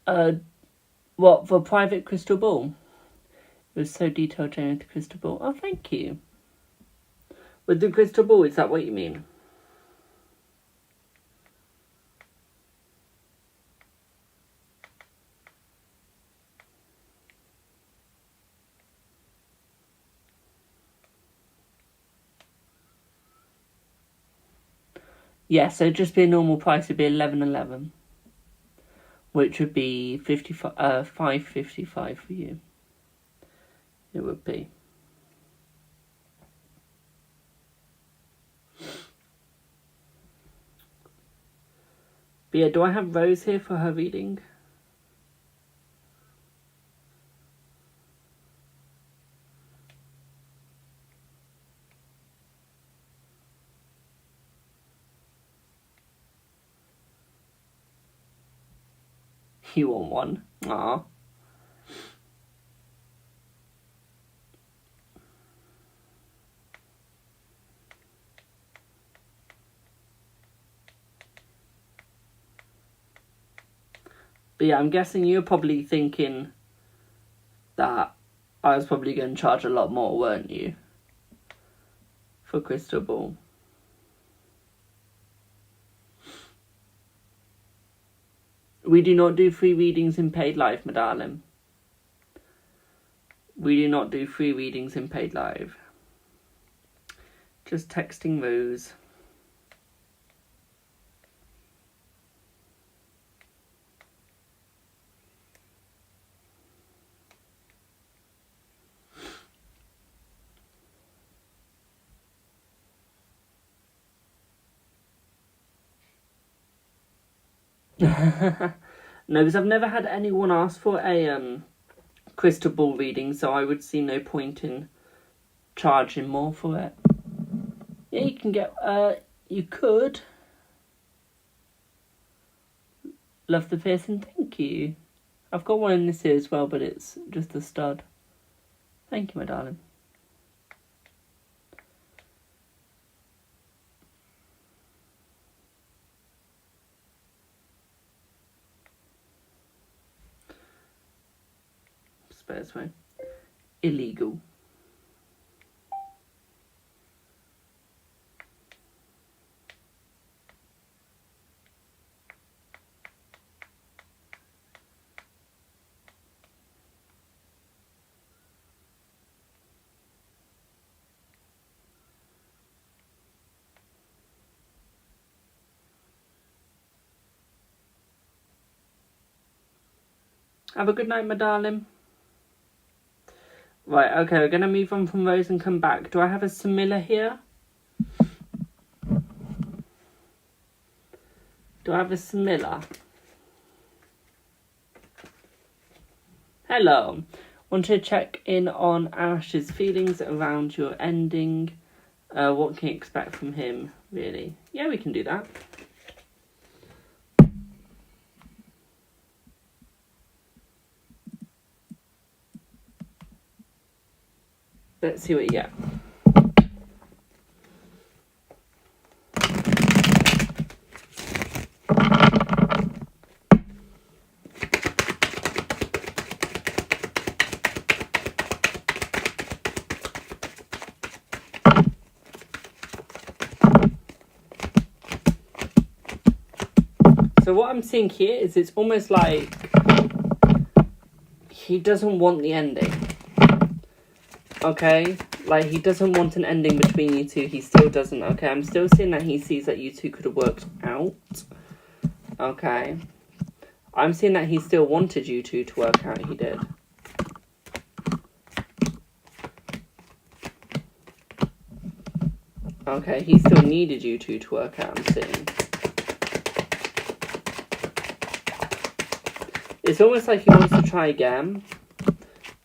£10? What, for private crystal ball? It was so detailed, Jane, with the crystal ball. Oh, thank you. With the crystal ball, is that what you mean? Yeah, so just be a normal price, it'd be 11.11, which would be 5.55 for you. It would be. But yeah, do I have Rose here for her reading? You want one? Aww. But yeah, I'm guessing you're probably thinking that I was probably going to charge a lot more, weren't you? For crystal ball. We do not do free readings in paid live, my darling. We do not do free readings in paid live. Just texting Rose. No, because I've never had anyone ask for a crystal ball reading, so I would see no point in charging more for it. Yeah, you can get, you could. Love the piercing, thank you. I've got one in this ear as well, but it's just a stud. Thank you, my darling. Spares way. Illegal. Have a good night, my darling. Right, okay, we're going to move on from Rose and come back. Do I have a Samilla here? Do I have a Samilla? Hello. Want to check in on Ash's feelings around your ending. What can you expect from him, really? Yeah, we can do that. Let's see what you get. So what I'm seeing here is it's almost like he doesn't want the ending. Okay? Like, he doesn't want an ending between you two. He still doesn't. Okay? I'm still seeing that he sees that you two could have worked out. Okay? I'm seeing that he still wanted you two to work out. He did. Okay? He still needed you two to work out. I'm seeing. It's almost like he wants to try again.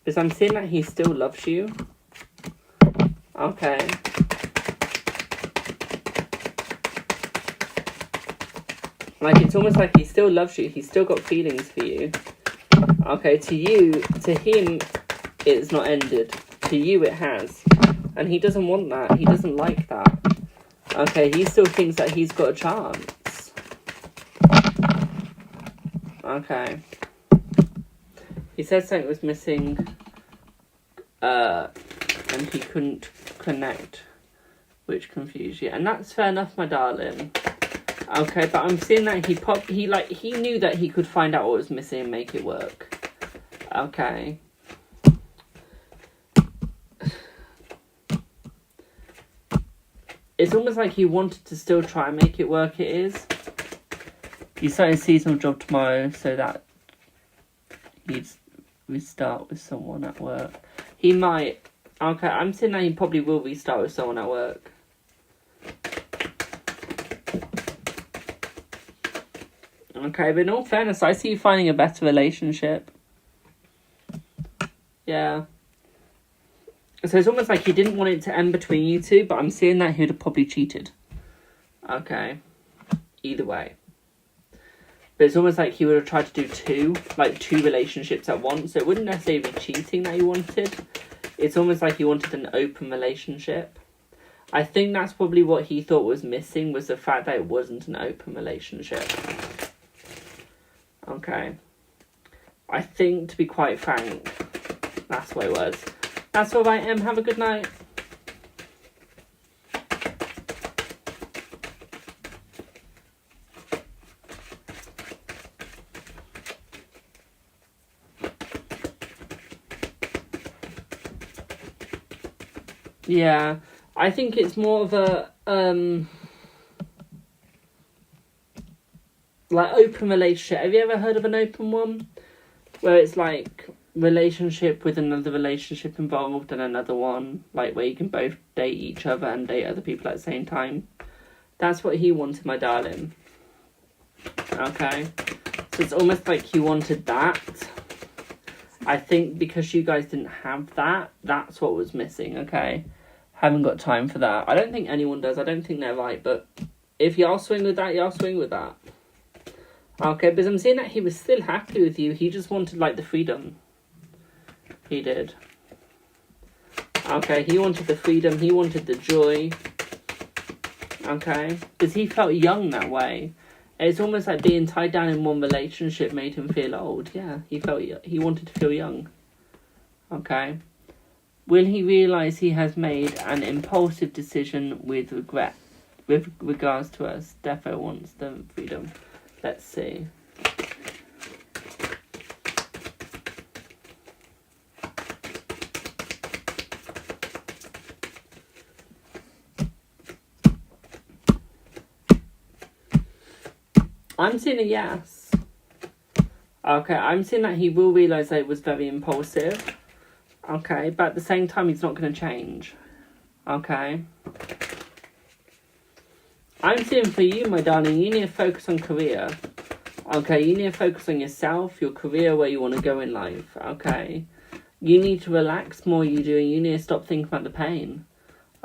Because I'm seeing that he still loves you. Okay. Like, it's almost like he still loves you. He's still got feelings for you. Okay, to you, to him, it's not ended. To you, it has. And he doesn't want that. He doesn't like that. Okay, he still thinks that he's got a chance. Okay. He said something was missing, and he couldn't connect, which confused you. And that's fair enough, my darling. Okay, but I'm seeing that he knew that he could find out what was missing and make it work. Okay. It's almost like he wanted to still try and make it work. It is. He's starting a seasonal job tomorrow, so that he'd restart with someone at work. He might. Okay, I'm saying that he probably will restart with someone at work. Okay, but in all fairness, I see you finding a better relationship. Yeah. So it's almost like he didn't want it to end between you two, but I'm seeing that he'd have probably cheated. Okay. Either way. But it's almost like he would have tried to do two relationships at once. So it wouldn't necessarily be cheating that he wanted. It's almost like he wanted an open relationship. I think that's probably what he thought was missing, was the fact that it wasn't an open relationship. Okay. I think, to be quite frank, that's what it was. That's all right, Em. Have a good night. Yeah, I think it's more of a like open relationship. Have you ever heard of an open one? Where it's like relationship with another relationship involved and another one, like where you can both date each other and date other people at the same time. That's what he wanted, my darling. Okay, so it's almost like he wanted that. I think because you guys didn't have that, that's what was missing. Okay, haven't got time for that. I don't think anyone does. I don't think they're right, but if y'all swing with that, y'all swing with that. Okay, because I'm seeing that he was still happy with you. He just wanted, like, the freedom. He did. Okay, he wanted the freedom. He wanted the joy. Okay? Because he felt young that way. It's almost like being tied down in one relationship made him feel old. Yeah, he wanted to feel young. Okay? Will he realise he has made an impulsive decision with regret? With regards to us, Defo wants the freedom. Let's see. I'm seeing a yes. Okay, I'm seeing that he will realise that it was very impulsive. Okay, but at the same time, he's not going to change. Okay. I'm seeing for you, my darling, you need to focus on career. Okay, you need to focus on yourself, your career, where you want to go in life. Okay. You need to relax more, you do, and you need to stop thinking about the pain.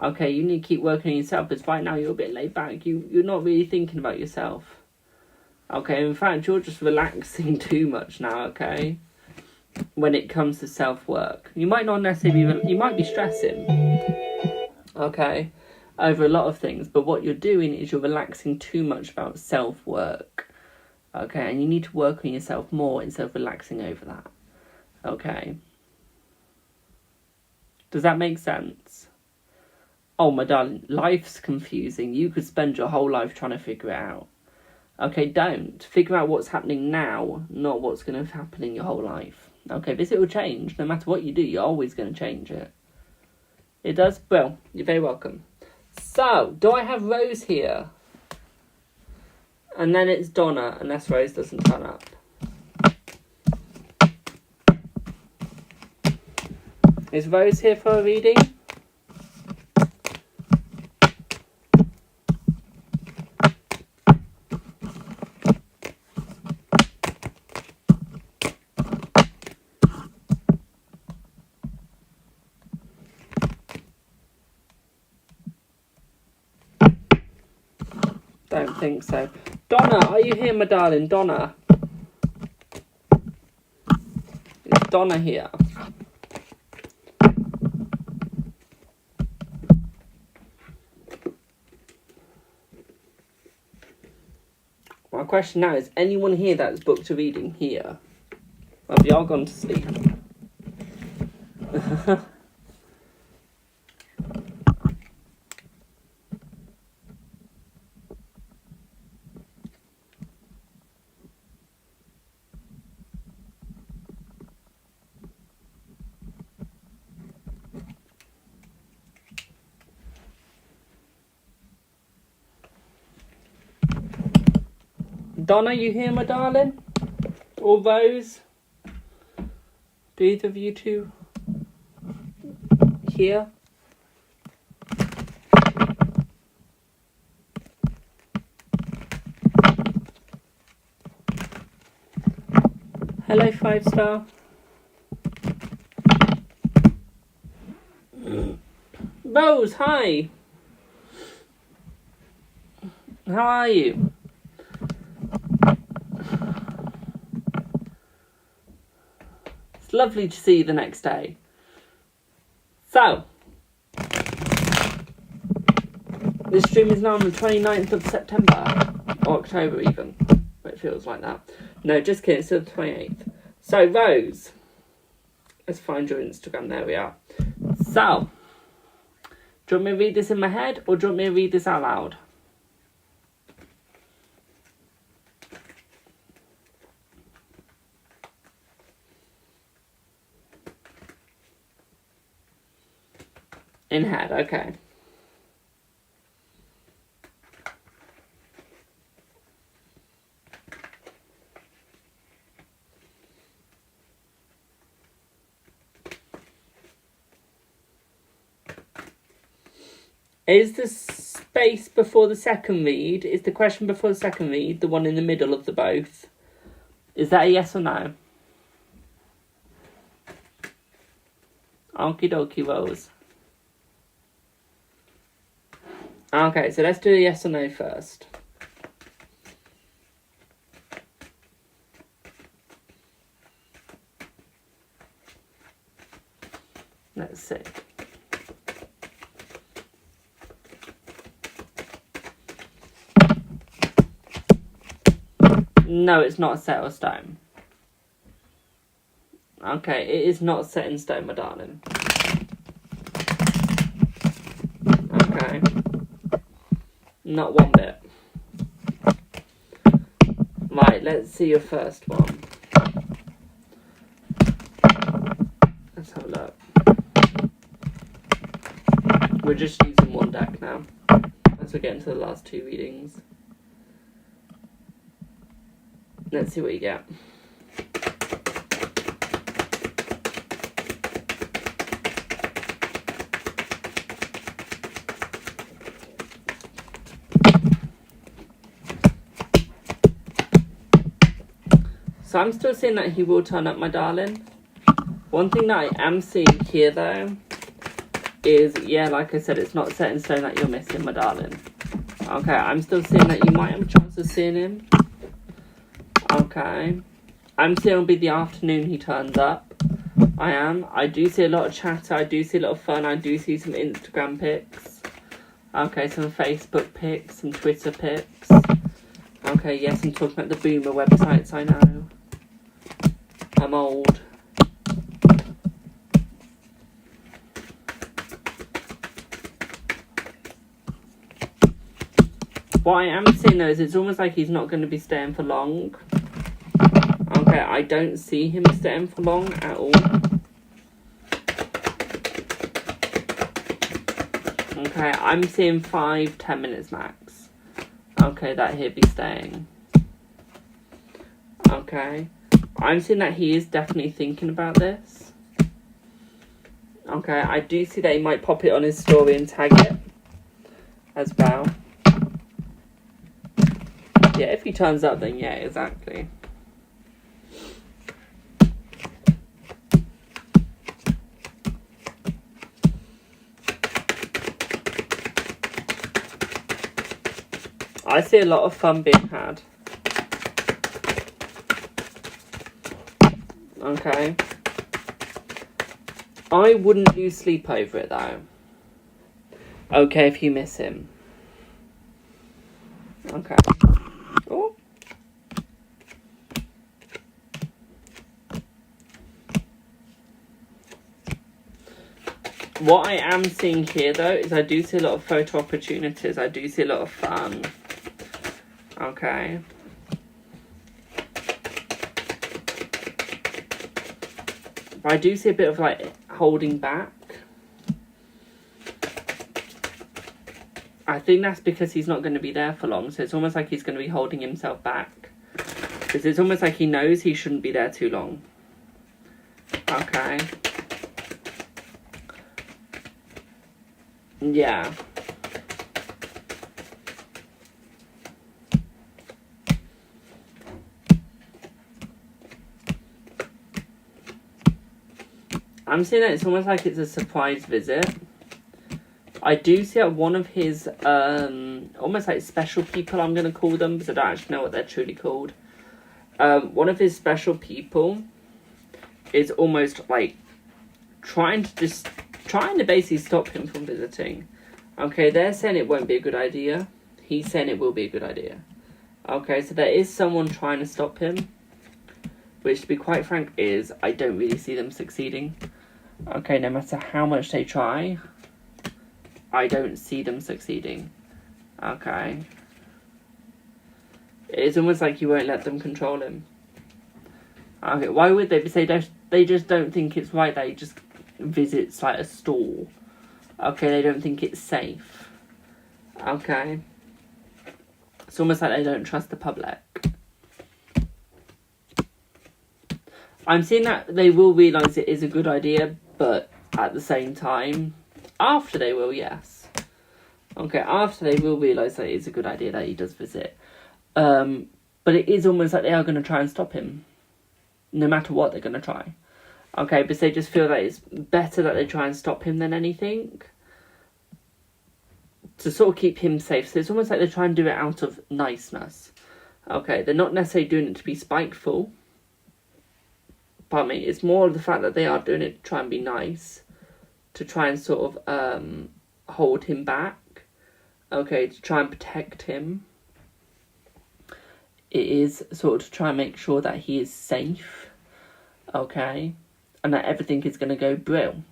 Okay, you need to keep working on yourself, because right now you're a bit laid back. You're not really thinking about yourself. Okay, in fact, you're just relaxing too much now, okay? When it comes to self-work. You might not necessarily you might be stressing. Okay? Over a lot of things, but what you're doing is you're relaxing too much about self-work. Okay, and you need to work on yourself more instead of relaxing over that. Okay? Does that make sense? Oh, my darling, life's confusing. You could spend your whole life trying to figure it out. Okay, don't. Figure out what's happening now, not what's going to happen in your whole life. Okay, because it will change. No matter what you do, you're always going to change it. It does? Well, you're very welcome. So, do I have Rose here? And then it's Donna, unless Rose doesn't turn up. Is Rose here for a reading? Don't think so. Donna, are you here, my darling? Donna. Is Donna here? My question now is, anyone here that's booked a reading here? Have y'all gone to sleep? Donna, you here, my darling? Or Rose? Do either of you two here? Hello, 5-star. Rose, hi. How are you? It's lovely to see you the next day. So, this stream is now on the 29th of September, or October even, it feels like that. No, just kidding, it's still the 28th. So, Rose, let's find your Instagram, there we are. So, do you want me to read this in my head, or do you want me to read this out loud? In head, okay. Is the space before the second read, is the question before the second read the one in the middle of the both? Is that a yes or no? Okie dokie, Rose. Okay, so let's do a yes or no first. Let's see. No, it's not set or stone. Okay, it is not set in stone, my darling. Okay. Not one bit. Right, let's see your first one. Let's have a look. We're just using one deck now, as we get into the last two readings. Let's see what you get. So I'm still seeing that he will turn up, my darling. One thing that I am seeing here, though, is, yeah, like I said, it's not set in stone that you're missing, my darling. Okay, I'm still seeing that you might have a chance of seeing him. Okay. I'm seeing it'll be the afternoon he turns up. I am. I do see a lot of chatter. I do see a lot of fun. I do see some Instagram pics. Okay, some Facebook pics, some Twitter pics. Okay, yes, I'm talking about the boomer websites, I know. I'm old. What I am seeing though is it's almost like he's not going to be staying for long. Okay, I don't see him staying for long at all. Okay, I'm seeing 5-10 minutes max. Okay, that he'll be staying. Okay. I'm seeing that he is definitely thinking about this. Okay, I do see that he might pop it on his story and tag it as well. Yeah, if he turns up, then yeah, exactly. I see a lot of fun being had. Okay. I wouldn't lose sleep over it though. Okay, if you miss him. Okay. Oh. What I am seeing here though is I do see a lot of photo opportunities. I do see a lot of fun. Okay. I do see a bit of like holding back. I think that's because he's not going to be there for long, so it's almost like he's going to be holding himself back. Because it's almost like he knows he shouldn't be there too long. Okay. Yeah. I'm seeing that it's almost like it's a surprise visit. I do see that one of his, almost like special people, I'm going to call them, because I don't actually know what they're truly called. One of his special people is almost like trying to basically stop him from visiting. Okay, they're saying it won't be a good idea. He's saying it will be a good idea. Okay, so there is someone trying to stop him. Which, to be quite frank, I don't really see them succeeding. Okay, no matter how much they try, I don't see them succeeding. Okay. It's almost like you won't let them control him. Okay, why would they? Because they just don't think it's right that he just visits like a store. Okay, they don't think it's safe. Okay. It's almost like they don't trust the public. I'm seeing that they will realise it is a good idea, but at the same time, after they will, yes. Okay, after they will realise that it is a good idea that he does visit. But it is almost like they are going to try and stop him. No matter what, they're going to try. Okay, because they just feel that it's better that they try and stop him than anything. To sort of keep him safe. So it's almost like they try and do it out of niceness. Okay, they're not necessarily doing it to be spiteful. Pardon me, it's more of the fact that they are doing it to try and be nice. To try and sort of hold him back. Okay, to try and protect him. It is sort of to try and make sure that he is safe. Okay, and that everything is going to go brill.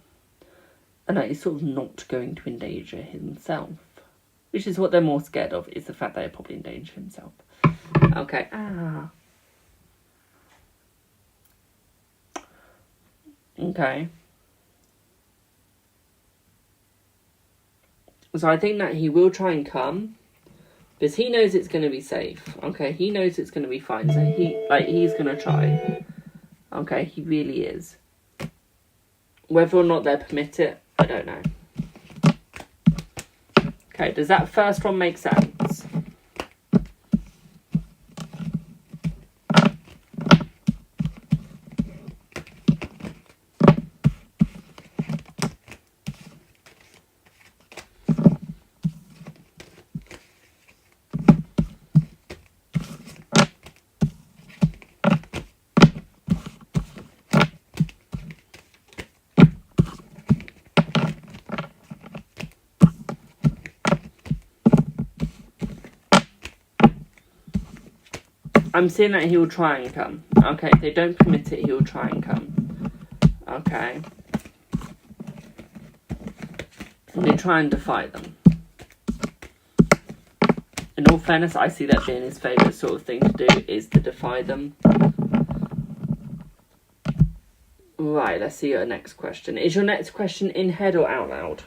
And that he's sort of not going to endanger himself. Which is what they're more scared of, is the fact that he'll probably endanger himself. Okay, Okay. So I think that he will try and come. Because he knows it's going to be safe. Okay, he knows it's going to be fine. So he's going to try. Okay, he really is. Whether or not they'll permit it, I don't know. Okay, does that first one make sense? I'm seeing that he will try and come. Okay, if they don't permit it, he will try and come. Okay. And they try and defy them. In all fairness, I see that being his favourite sort of thing to do, is to defy them. Right, let's see your next question. Is your next question in head or out loud?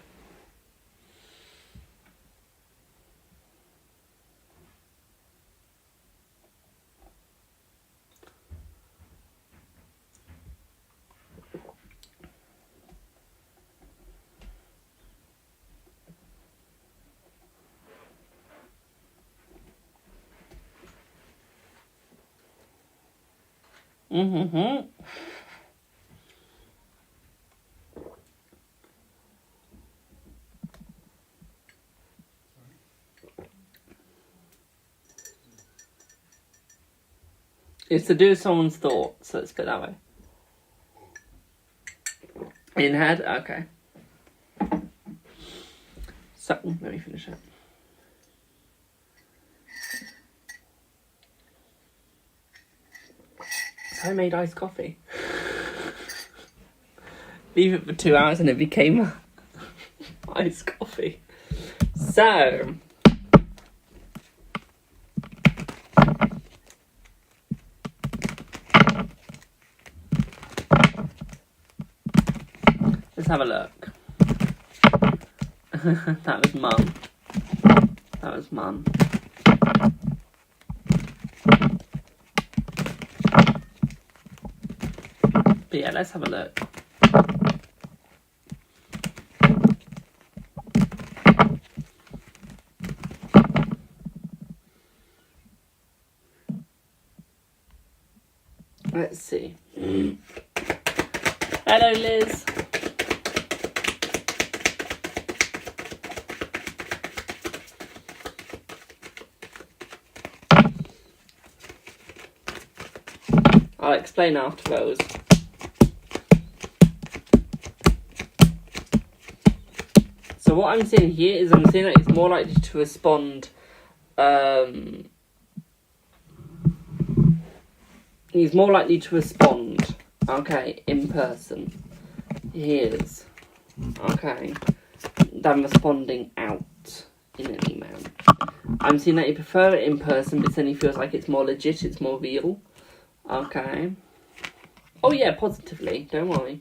Mm-hmm. It's to do with someone's thoughts, let's put it that way. In head? Okay. So, let me finish it. Homemade iced coffee. Leave it for 2 hours and it became iced coffee. So, let's have a look. That was Mum. That was Mum. But yeah, let's have a look. Let's see. Hello, Liz. I'll explain after those. So what I'm seeing here is I'm seeing that it's more likely to respond. He's more likely to respond, okay, in person. He is, okay, than responding out in an email. I'm seeing that he prefers it in person, but then he feels like it's more legit, it's more real. Okay. Oh yeah, positively, don't worry.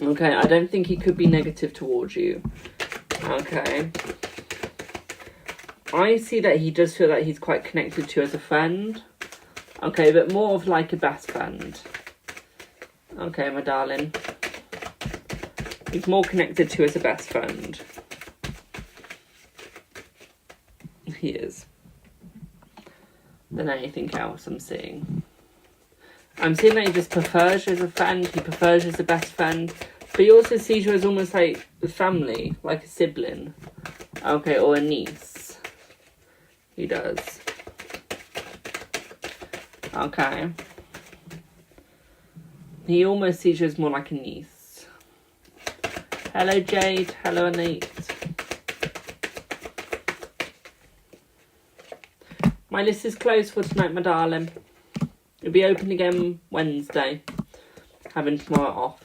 Okay, I don't think he could be negative towards you. Okay. I see that he does feel that he's quite connected to you as a friend. Okay, but more of like a best friend. Okay, my darling. He's more connected to you as a best friend. He is. Than anything else I'm seeing. I'm seeing that he just prefers you as a friend. He prefers you as a best friend. But he also sees you as almost like a family. Like a sibling. Okay, or a niece. He does. Okay. He almost sees you as more like a niece. Hello, Jade. Hello, Annette. My list is closed for tonight, my darling. It'll be open again Wednesday. Having tomorrow off.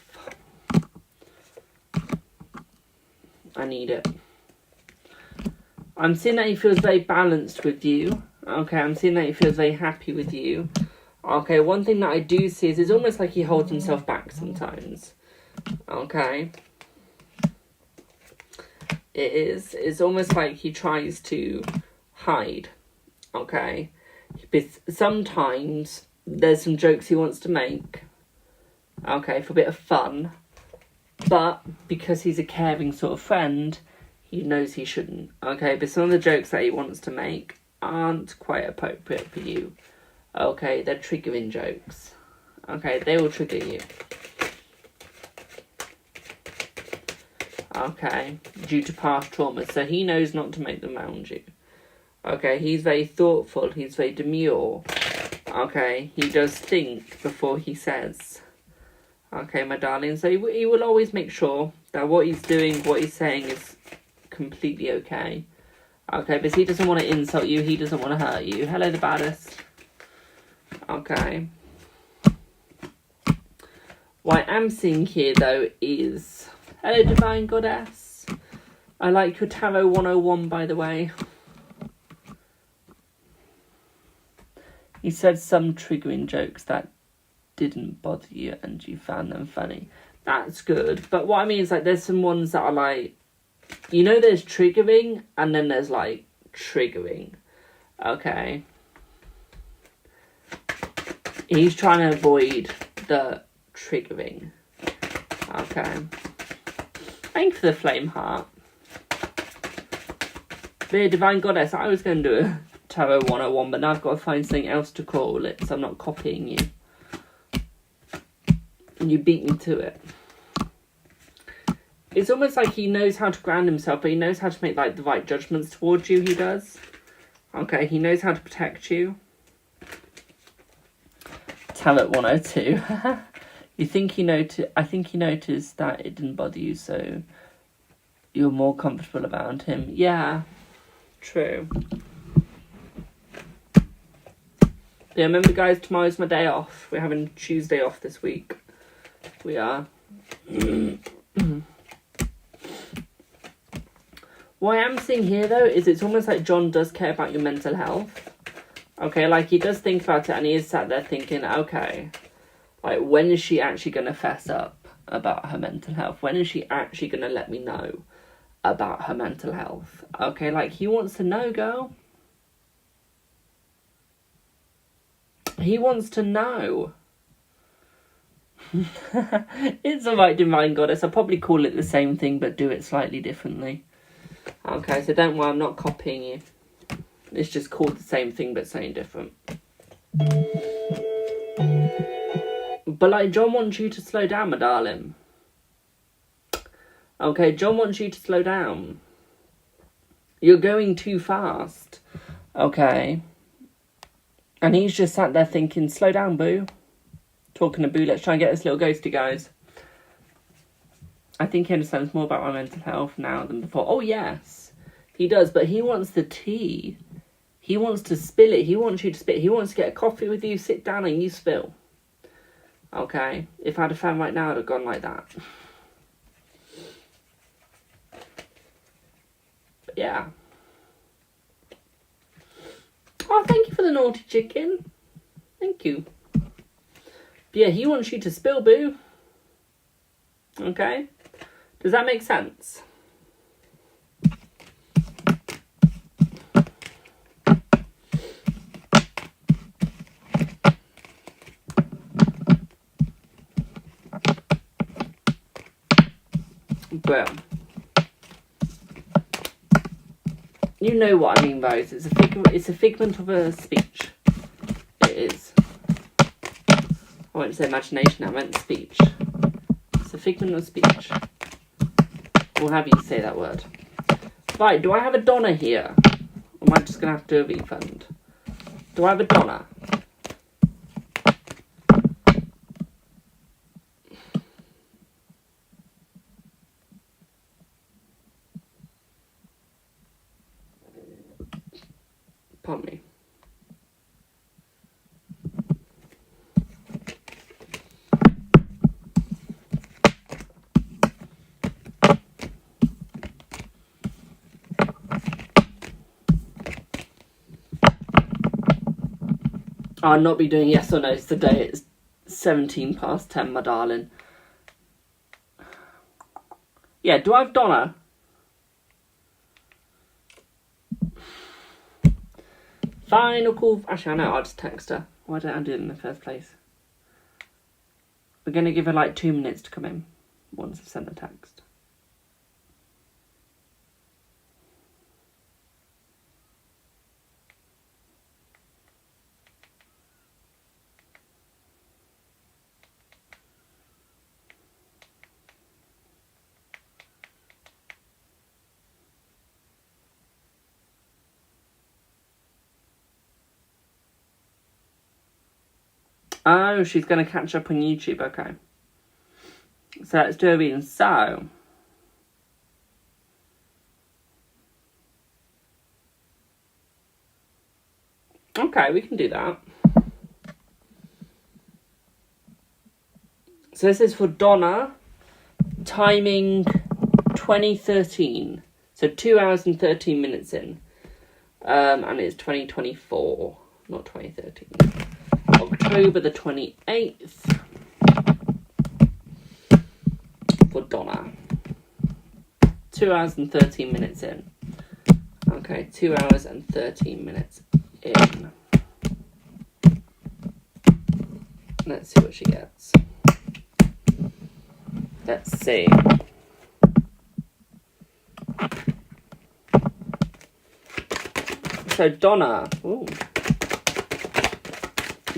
I need it. I'm seeing that he feels very balanced with you. Okay, I'm seeing that he feels very happy with you. Okay, one thing that I do see is it's almost like he holds himself back sometimes. Okay. It is. It's almost like he tries to hide. Okay. But sometimes there's some jokes he wants to make. Okay, for a bit of fun. But because he's a caring sort of friend, he knows he shouldn't. Okay, but some of the jokes that he wants to make aren't quite appropriate for you. Okay, they're triggering jokes. Okay, they will trigger you. Okay, due to past trauma. So he knows not to make them around you. Okay, he's very thoughtful. He's very demure. Okay, he does think before he says. Okay, my darling. So he will always make sure that what he's doing, what he's saying is completely okay. Okay, but he doesn't want to insult you. He doesn't want to hurt you. Hello, the baddest. Okay. What I am seeing here, though, is... Hello, Divine Goddess. I like your Tarot 101, by the way. You said some triggering jokes that didn't bother you and you found them funny. That's good. But what I mean is, like, there's some ones that are, like... You know there's triggering, and then there's, like, triggering. Okay. He's trying to avoid the triggering. Okay. Thank you for the flame heart. Dear Divine Goddess, I was going to do a Tarot 101, but now I've got to find something else to call it, so I'm not copying you. And you beat me to it. It's almost like he knows how to ground himself, but he knows how to make, like, the right judgments towards you, he does. Okay, he knows how to protect you. Talent 102. I think he noticed that it didn't bother you, so you're more comfortable around him. Yeah, true. Yeah, remember, guys, tomorrow's my day off. We're having Tuesday off this week. We are. What I am seeing here, though, is it's almost like John does care about your mental health. Okay, like, he does think about it, and he is sat there thinking, okay, like, when is she actually going to fess up about her mental health? When is she actually going to let me know about her mental health? Okay, like, he wants to know, girl. He wants to know. It's alright, Divine Goddess. I'll probably call it the same thing, but do it slightly differently. Okay, so don't worry, I'm not copying you. It's just called the same thing, but something different. But, like, John wants you to slow down, my darling. Okay, John wants you to slow down. You're going too fast. Okay. And he's just sat there thinking, slow down, boo. Talking to Boo, let's try and get this little ghosty, guys. I think he understands more about my mental health now than before. Oh, yes. He does, but he wants the tea. He wants to spill it. He wants you to spill it. He wants to get a coffee with you, sit down, and you spill. Okay? If I had a fan right now, I'd have gone like that. But yeah. Oh, thank you for the naughty chicken. Thank you. But yeah, he wants you to spill, boo. Okay? Does that make sense? Well, you know what I mean, Rose. It's a figment of a speech. It is. I won't say imagination, I meant speech. It's a figment of speech. Or have you say that word. Right, do I have a Donna here? Or am I just going to have to do a refund? Do I have a Donna? Pardon me. I'll not be doing yes or no today. It's 17 past 10, my darling. Yeah, do I have Donna? Final call. Actually, I know, I'll just text her. Why don't I do it in the first place? We're going to give her like 2 minutes to come in once I've sent the text. Oh, she's going to catch up on YouTube. Okay. So let's do a reading. So, okay, we can do that. So this is for Donna. Timing 2013. So 2 hours and 13 minutes in. And it's 2024, not 2013. October the 28th. For Donna. 2 hours and 13 minutes in. Okay, 2 hours and 13 minutes in. Let's see what she gets. Let's see. So Donna, ooh.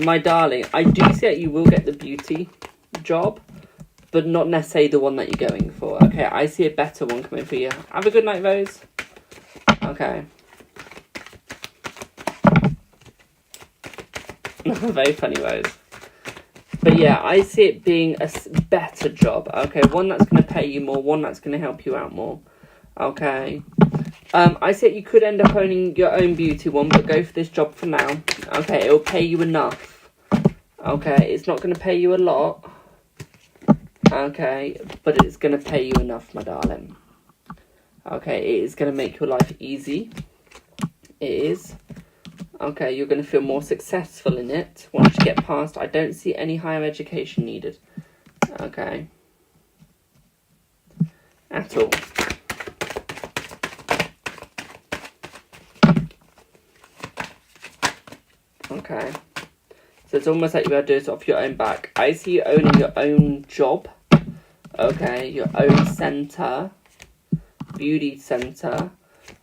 My darling, I do see that you will get the beauty job, but not necessarily the one that you're going for. Okay, I see a better one coming for you. Have a good night, Rose. Okay. Very funny, Rose. But yeah, I see it being a better job. Okay, one that's going to pay you more, one that's going to help you out more. Okay. I see it, you could end up owning your own beauty one, but go for this job for now. Okay, it'll pay you enough. Okay, it's not going to pay you a lot. Okay, but it's going to pay you enough, my darling. Okay, it is going to make your life easy. It is. Okay, you're going to feel more successful in it once you get past. I don't see any higher education needed. Okay. At all. Okay. So it's almost like you're going to do it off your own back. I see you owning your own job. Okay, your own centre. Beauty centre.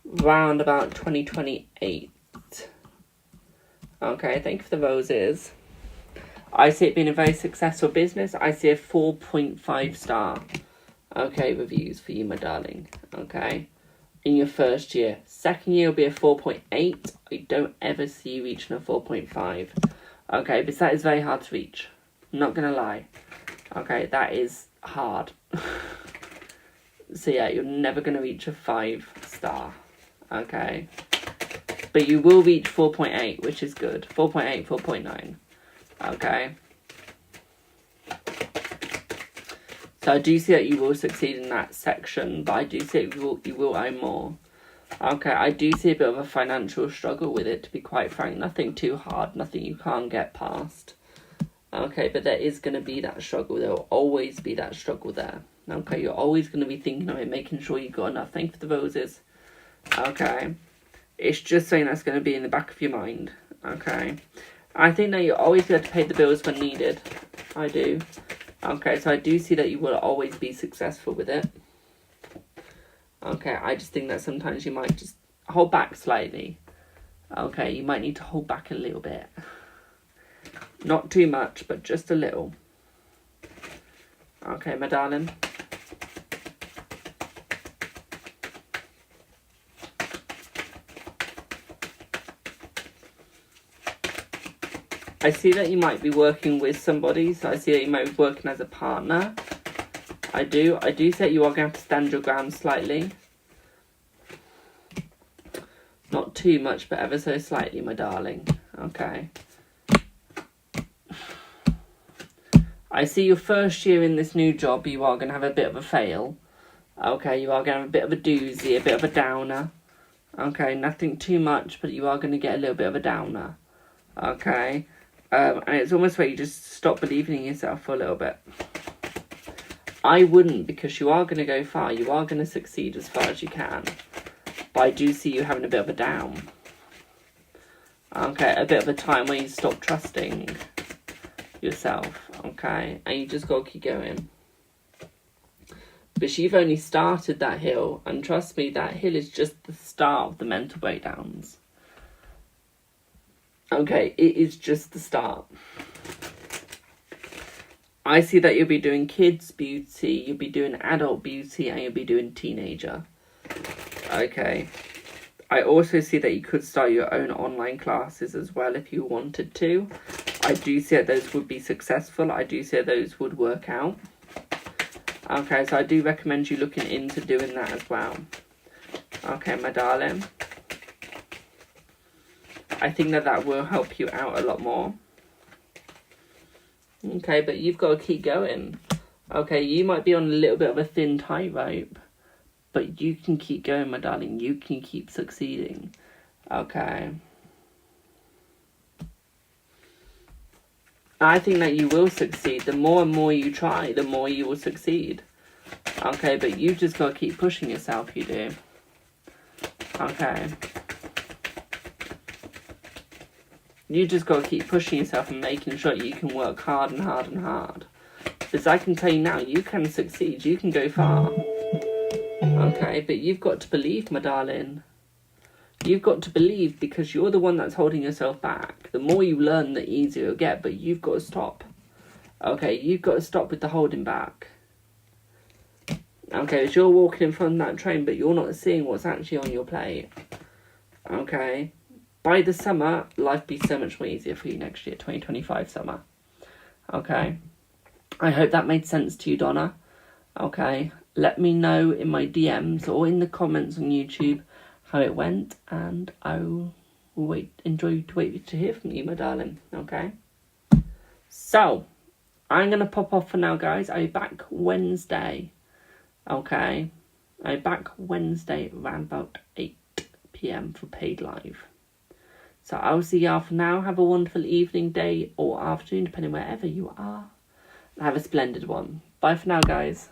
Round about 2028. Okay, thank you for the roses. I see it being a very successful business. I see a 4.5 star. Okay, reviews for you, my darling. Okay. In your first year. Second year will be a 4.8. I don't ever see you reaching a 4.5. Okay, but that is very hard to reach. I'm not going to lie. Okay, that is hard. So yeah, you're never going to reach a 5 star. Okay. But you will reach 4.8, which is good. 4.8, 4.9. Okay. So I do see that you will succeed in that section, but I do see that you will earn more. Okay, I do see a bit of a financial struggle with it, to be quite frank. Nothing too hard, nothing you can't get past. Okay, but there is going to be that struggle. There will always be that struggle there. Okay, you're always going to be thinking of it, making sure you got enough. Thank you for the roses. Okay, it's just something that's going to be in the back of your mind. Okay, I think that you're always going to pay the bills when needed. I do. Okay, so I do see that you will always be successful with it. Okay, I just think that sometimes you might just hold back slightly. Okay, you might need to hold back a little bit. Not too much, but just a little. Okay, my darling. I see that you might be working with somebody, so I see that you might be working as a partner. I do see that you are going to have to stand your ground slightly. Not too much, but ever so slightly, my darling. Okay. I see your first year in this new job, you are going to have a bit of a fail. Okay, you are going to have a bit of a doozy, a bit of a downer. Okay, nothing too much, but you are going to get a little bit of a downer. Okay. And it's almost where you just stop believing in yourself for a little bit. I wouldn't, because you are going to go far. You are going to succeed as far as you can. But I do see you having a bit of a down. Okay, a bit of a time where you stop trusting yourself. Okay, and you just got to keep going. But you've only started that hill. And trust me, that hill is just the start of the mental breakdowns. Okay, it is just the start. I see that you'll be doing kids beauty, you'll be doing adult beauty, and you'll be doing teenager. Okay. I also see that you could start your own online classes as well if you wanted to. I do see that those would be successful. I do see that those would work out. Okay, so I do recommend you looking into doing that as well. Okay, my darling. I think that will help you out a lot more. Okay, but you've got to keep going. Okay, you might be on a little bit of a thin tightrope, but you can keep going, my darling. You can keep succeeding. Okay. I think that you will succeed. The more and more you try, the more you will succeed. Okay, but you just got to keep pushing yourself, you do. Okay. You just got to keep pushing yourself and making sure you can work hard and hard and hard. Because I can tell you now, you can succeed. You can go far. Okay, but you've got to believe, my darling. You've got to believe, because you're the one that's holding yourself back. The more you learn, the easier it'll get, but you've got to stop. Okay, you've got to stop with the holding back. Okay, as you're walking in front of that train, but you're not seeing what's actually on your plate. Okay. By the summer, life will be so much more easier for you next year, 2025 summer. Okay. I hope that made sense to you, Donna. Okay. Let me know in my DMs or in the comments on YouTube how it went, and I will wait to hear from you, my darling. Okay. So, I'm going to pop off for now, guys. I'll be back Wednesday. Okay. I'll be back Wednesday around about 8 p.m. for paid live. So I'll see y'all for now. Have a wonderful evening, day, or afternoon, depending wherever you are. Have a splendid one. Bye for now, guys.